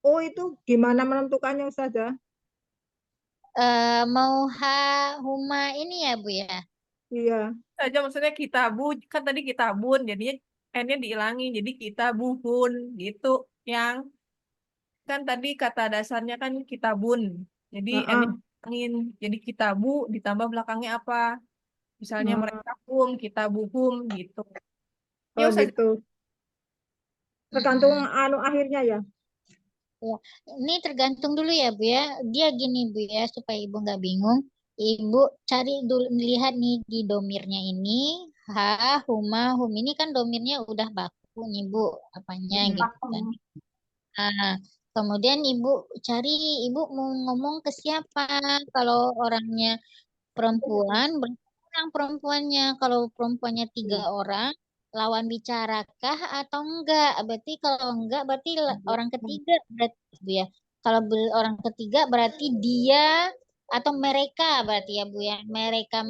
O itu gimana menentukannya Ustazah? Mau huma ini ya Bu ya. Iya. Saja maksudnya kitabu, kan tadi kitabun, jadinya N-nya dihilangin, jadi kitabuhun gitu. Yang kan tadi kata dasarnya kan kitabun, jadi N-nya Heeh. dihilangin, jadi kitabu ditambah belakangnya apa? Misalnya Oh, mereka kitabuhum gitu. Ya oh usah. gitu. Tergantung anu akhirnya ya. Ya, ini tergantung dulu ya Bu ya. Dia gini Bu ya, supaya Ibu nggak bingung. Ibu cari dulu, lihat nih di domirnya ini. Ha, huma, hum. Ini kan domirnya udah baku nih Bu, apanya gitu kan. Ah, kemudian Ibu cari, Ibu mau ngomong ke siapa? Kalau orangnya perempuan, berapa orang perempuannya? Kalau perempuannya 3 orang, lawan bicarakah atau enggak? Berarti kalau enggak, berarti orang ketiga berarti Bu ya. Kalau orang ketiga berarti dia atau mereka berarti ya Bu ya. Mereka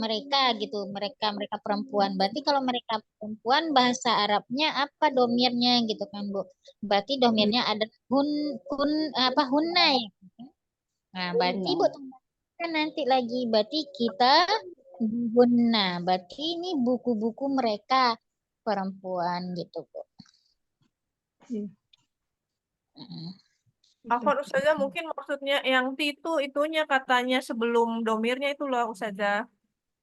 gitu, mereka perempuan. Berarti kalau mereka perempuan bahasa Arabnya apa domirnya gitu kan Bu. Berarti domirnya ada apa hunna ya. Nah, berarti Ibu kan nanti lagi berarti kita guna. Berarti ini buku-buku mereka perempuan gitu, Bu. Afwan Ustazah, mungkin maksudnya yang itu itunya katanya sebelum domirnya itu loh Ustazah.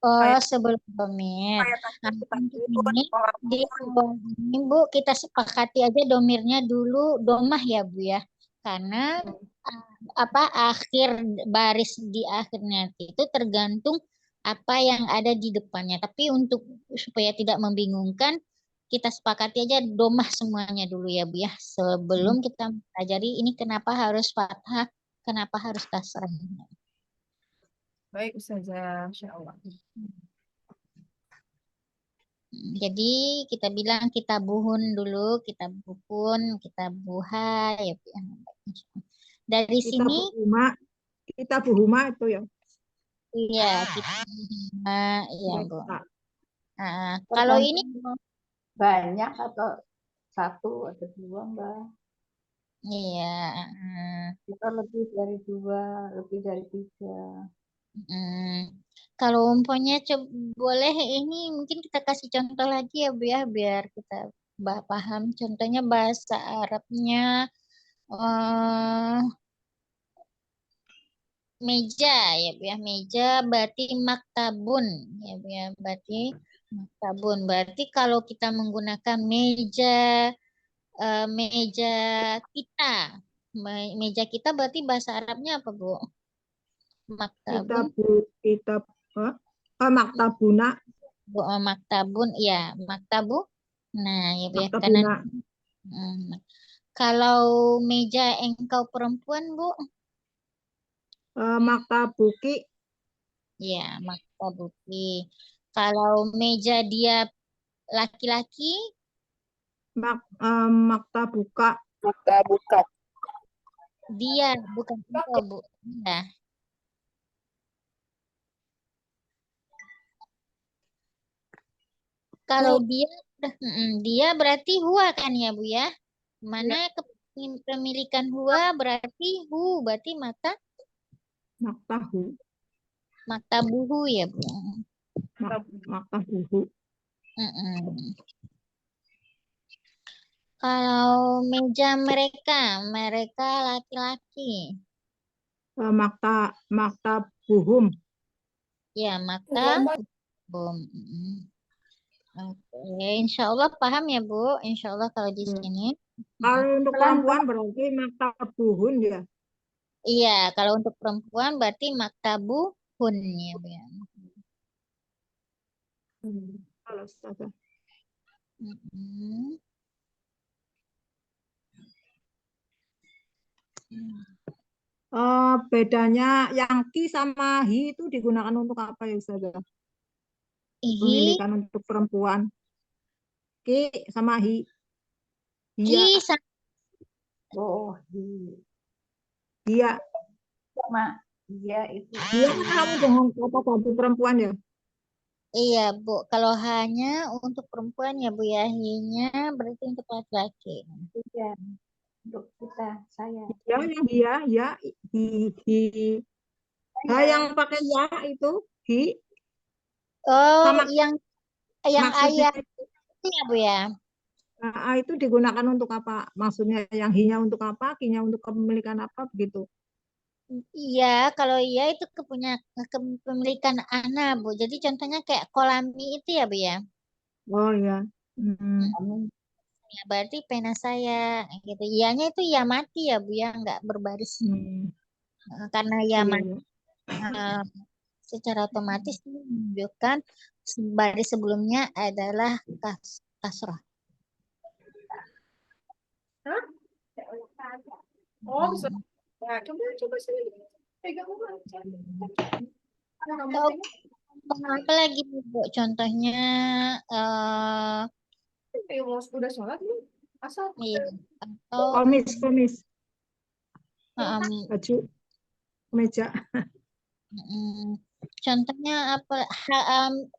Oh, Kayak sebelum domir. kayak tadi Nah, kita untuk sebut ini orang di awal ini Bu, kita sepakati aja domirnya dulu domah ya Bu ya. Karena apa akhir baris di akhirnya itu tergantung apa yang ada di depannya. Tapi untuk supaya tidak membingungkan, kita sepakati aja domah semuanya dulu ya Bu ya. Sebelum kita pelajari ini kenapa harus fathah, kenapa harus kasrah. baik Ustazah, Insya Allah. Jadi kita bilang kita buhun dulu, kita bukun, kita buha ya Bu ya. Dari sini Kita buhuma itu ya. iya kita buha ya Bu. Nah, kalau ini banyak atau satu atau dua Mbak? iya. Kita lebih dari dua, lebih dari tiga. Kalau umpamanya boleh ini mungkin kita kasih contoh lagi ya Bu ya biar kita paham. Contohnya bahasa Arabnya meja ya Bu ya, meja berarti maktabun ya Bu ya, berarti maktabun. Berarti kalau kita menggunakan meja kita, meja kita berarti bahasa Arabnya apa Bu? Maktabun. Kita maktabuna. Maktabun ya, maktabu. Nah ya Bu ya, karena Maktabuna. kalau meja engkau perempuan Bu? Maktabuki. Ya, maktabuki. Kalau meja dia laki-laki, Maktabuka. Maktabuka. dia bukan engkau Bu. Ya. Kalau dia berarti huwa kan ya Bu ya. Mana kepemilikan huwa berarti berarti Maktahu. maktabuhu ya Bu. Maktabuhu. Kalau meja mereka laki-laki. Maktabuhum. Ya, maktabum. Oke, insya Allah paham ya Bu. Insya Allah kalau di sini. Kalau untuk perempuan berarti maktabuhun ya. Iya, kalau untuk perempuan berarti maktabuhun ya Bu ya. Kalau Ustazah. Bedanya yang ki sama hi itu digunakan untuk apa ya Ustazah? Pemilikan untuk perempuan. Ki sama hi. Iya, Ki sama Oh, iya. sama dia itu. Iya kan kamu dengan kata tadi perempuan ya. iya Bu. Kalau hanya untuk perempuan ya Bu ya. Hi-nya berarti untuk laki-laki. Iya, untuk kita, saya. Ya, yang dia, ya, hi. Ha yang pakai ya itu hi Oh, sama yang maksudnya ayah itu ya Bu ya. itu digunakan untuk apa? Maksudnya yang hi-nya untuk apa? Ki-nya untuk kepemilikan apa begitu? Iya, kalau iya itu kepemilikan anak Bu. Jadi contohnya kayak kolami itu ya Bu ya. Oh ya. Hmm. Amin. Ya, berarti pena saya gitu. Iyanya itu ya mati ya Bu ya, nggak berbaris. Hmm. Karena ya Iya, mati iya. secara otomatis menunjukkan baris sebelumnya adalah kasrah. Hah? Oh, bisa. Nah, coba sini. Pegang aja. Atau apa lagi Bu? Contohnya Udah sholat nih. Asal. iya, atau Komis. em, Baju, meja. contohnya apa?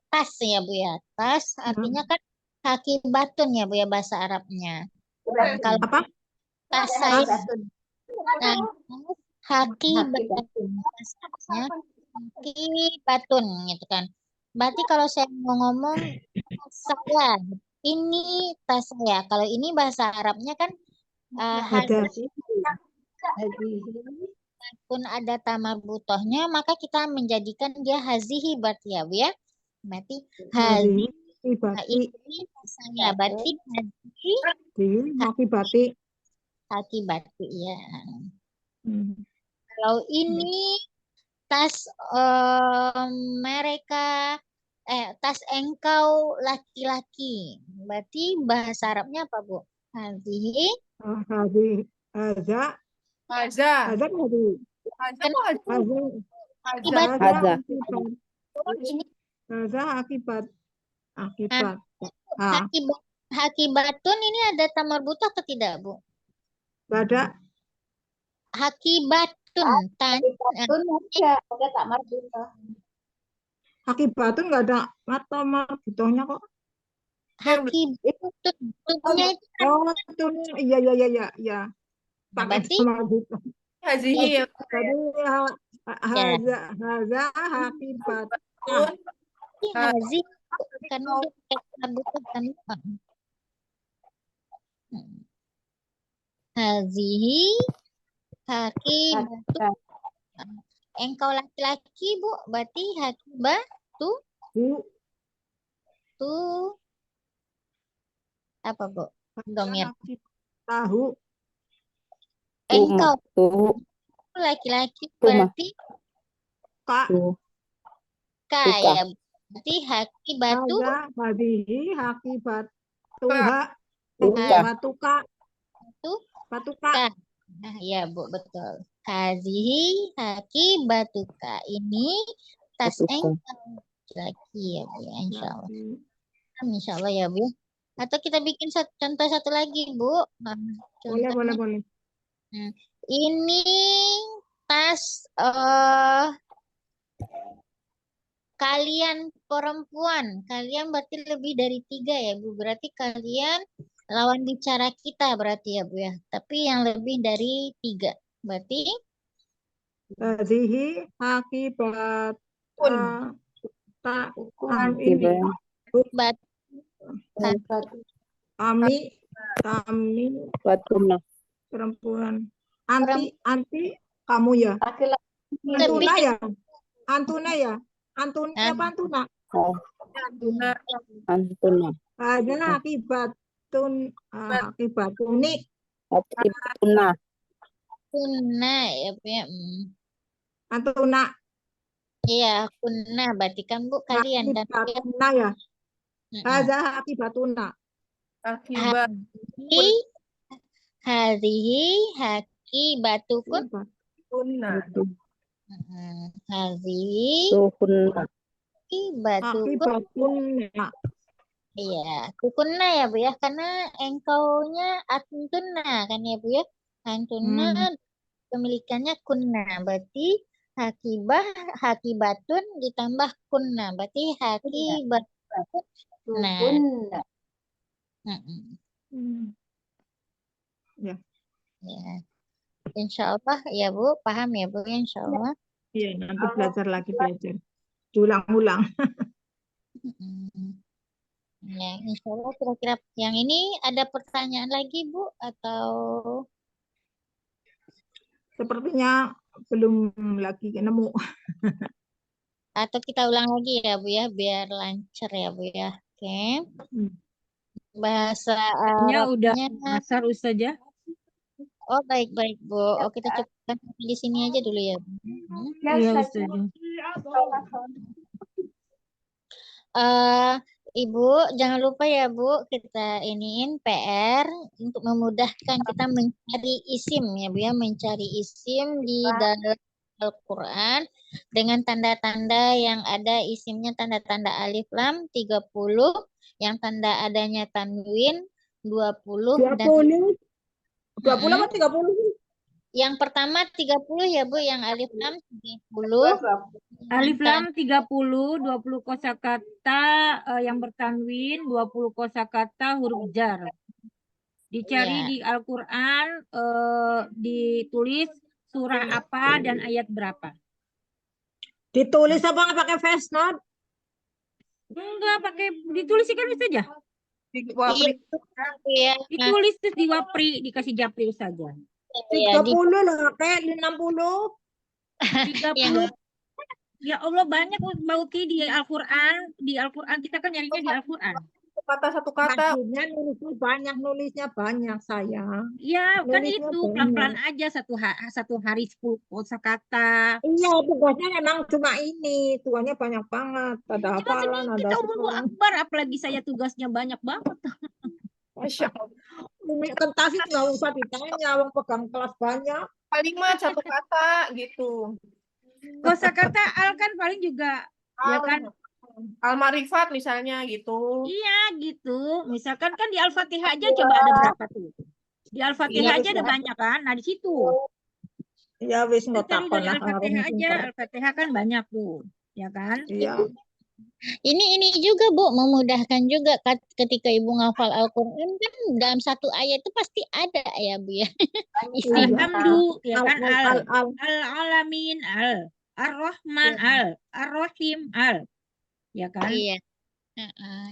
Tas ya Bu ya. Tas artinya kan kaki batun ya Bu ya bahasa Arabnya. Kalau Apa? tas Ada saya, batun. nah, haki Hati batun, batun. bahasanya haki batun gitu kan. Berarti kalau saya mau ngomong tas saya, ini tas saya. Kalau ini bahasa Arabnya kan Ada. pun ada tamar butohnya, maka kita menjadikan dia hazihi berarti ya Bu ya. Berarti hazi Akibati. ini saya berarti hazihi Di akibati. haki berarti ya. Hmm. Kalau ini tas mereka tas engkau laki-laki. Berarti bahasa Arabnya apa, Bu? Hazihi. Hazi. Haza. Haza. Haza kan hazi. Haza kok haza? Haza. Akibat Haza. turun ini Haza akibat. Nah, Akibat. Ah, hakibatun ini ada tamar butoh atau tidak, Bu? ada. Hakibatun. Batun ada tak marbuta. Akibatun nggak ada atau butuhnya kok. Hakibatun. Tunnya itu kan. Oh, itu iya. Pakai Berarti sama butuh. Hazihi ya. Tadi haza akibat. Pun. hazi karena dia pakai tamar butoh kan. Hazihi hakibatun. Engkau laki-laki, Bu. Berarti hakibatu Bu. tu apa, Bu? Domir. Tahu. Engkau Tuh, laki-laki Tuma. berarti Kak. ka Tuka. ya. Berarti hakibatu Haza hadihi akibat. Tuha. Tuka. Batuka. tu Batuka. ka. Nah, ya, Bu, betul. Hazihi hakibatuka. Ini tas Batuka. engkau laki ya, Bu. Ya, insya Allah ya, Bu. Atau kita bikin contoh satu lagi, Bu. Nah, contohnya Boleh. ini tas kalian perempuan. Kalian berarti lebih dari 3 ya, Bu. Berarti kalian lawan bicara kita berarti ya, Bu ya. Tapi yang lebih dari 3. Berarti Hadihi akibat. Tak ini. bat Kami Batuna. perempuan. Anti kamu ya. Laki-laki. Antuna ya. Antuna apa antuna? Antuna. Ada akibat unik. Akibatuna. kunna ya, Bu ya. Antuna. Iya, kunna berarti kan, Bu, kalian dan Akibatuna ya. Ada akibatuna. Akibat. Hadhihi hakibatukun. Punna. Hadhihi Tuhunna. hakibatukun. Akibatuna. Iya, kukunna ya Bu ya, karena engkaunya antuna kan ya Bu ya. Antuna pemilikannya kunna, berarti hakibatun ditambah kunna, berarti hakibatun. Nah, Kunna. mm-mm. Ya. Ya. Insya Allah ya Bu, paham ya Bu, insya Allah. Iya, nanti belajar lagi belajar. Diulang-ulang. Mm-mm. Ya, insya Allah kira-kira yang ini ada pertanyaan lagi Bu atau Sepertinya belum lagi nemu. kita ulang lagi ya Bu ya, biar lancar ya Bu ya. Oke. Bahasa Ini udah Arabnya. asar Ustazah. Oh, baik-baik Bu. Oh, kita cukupkan di sini aja dulu ya Bu. Iya Ustazah. Ibu, jangan lupa ya Bu, kita iniin PR untuk memudahkan kita mencari isim ya Bu ya, mencari isim di dalam Al-Quran dengan tanda-tanda yang ada isimnya tanda-tanda alif lam 30, yang tanda adanya tanwin 20 dan 20 apa 30? yang pertama 30 ya Bu, yang alif lam 30. Alif lam 30, 20 kosakata yang bertanwin, 20 kosakata huruf jar. Dicari Iya. di Al-Quran, ditulis surah apa dan ayat berapa. Ditulis apa nggak pakai voice note? Enggak, pakai ditulis kan saja. Iya. Ditulis terus di wapri, dikasih japri saja. 30 lah, kayak 60. 30. Ya Allah, banyak Bauki di Al-Quran. Di Al-Quran kita kan nyarinya di Al-Quran. Satu kata. Maksudnya nulisnya banyak sayang. Ya kan Nulisnya itu banyak. pelan-pelan aja satu hari 10 kosakata. Iya, tugasnya memang cuma ini. Tugasnya banyak banget. Ada Cuma hafalan, ada sedikit Allahu Akbar, apalagi saya tugasnya banyak banget. Masya Allah. Umi kertas itu nggak usah ditanya, wong pegang kelas banyak. Kalimat satu kata gitu. Kosakata al kan paling juga ya kan. Al-Ma'rifat misalnya gitu. Iya gitu. Misalkan kan di Al-Fatihah aja coba ada berapa tuh? Di Al-Fatihah aja ada banyak kan. Nah di situ. Iya wis nggak Cari takon dari lah. Al-Fatihah aja. Al-Fatihah kan banyak tuh. Ya kan? Iya. Ini juga Bu, memudahkan juga ketika Ibu ngafal Al-Quran kan dalam satu ayat itu pasti ada ya Bu ya. Alhamdulillah ya kan Al. Al-Alamin al Ar-Rahman Ar-Rahim ya kan? Iya.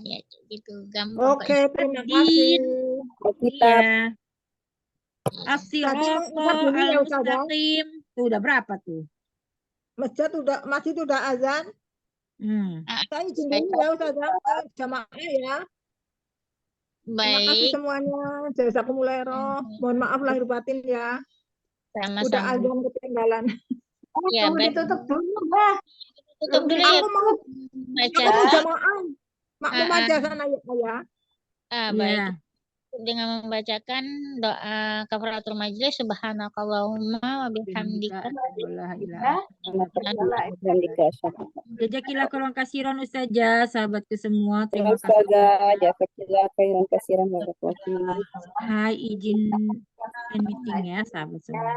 Ya gitu gampang. Oke, terima kasih. Iya. As-sirata al-mustaqim. Tuh udah berapa tuh? Masjid udah azan. Saya izin dulu ya Ustazah, jamaah ya. Terima kasih semuanya. Jazakumullah. Mohon maaf lahir batin ya. Sama-sama. Udah azan ketinggalan. Ya, Ditutup dulu lah. Tutup dulu ya. Aku mau jamaah. Maklum aja sana ya. Baik. Dengan membacakan doa kafaratul majelis, subhanakallahumma wa bihamdika. Jazakillah khairan kasiran Ustazah, sahabatku semua. Terima kasih. Jazakillah khairan kasiran warahmatullahi wabarakatuh. Hai, izin meeting ya sahabat semua.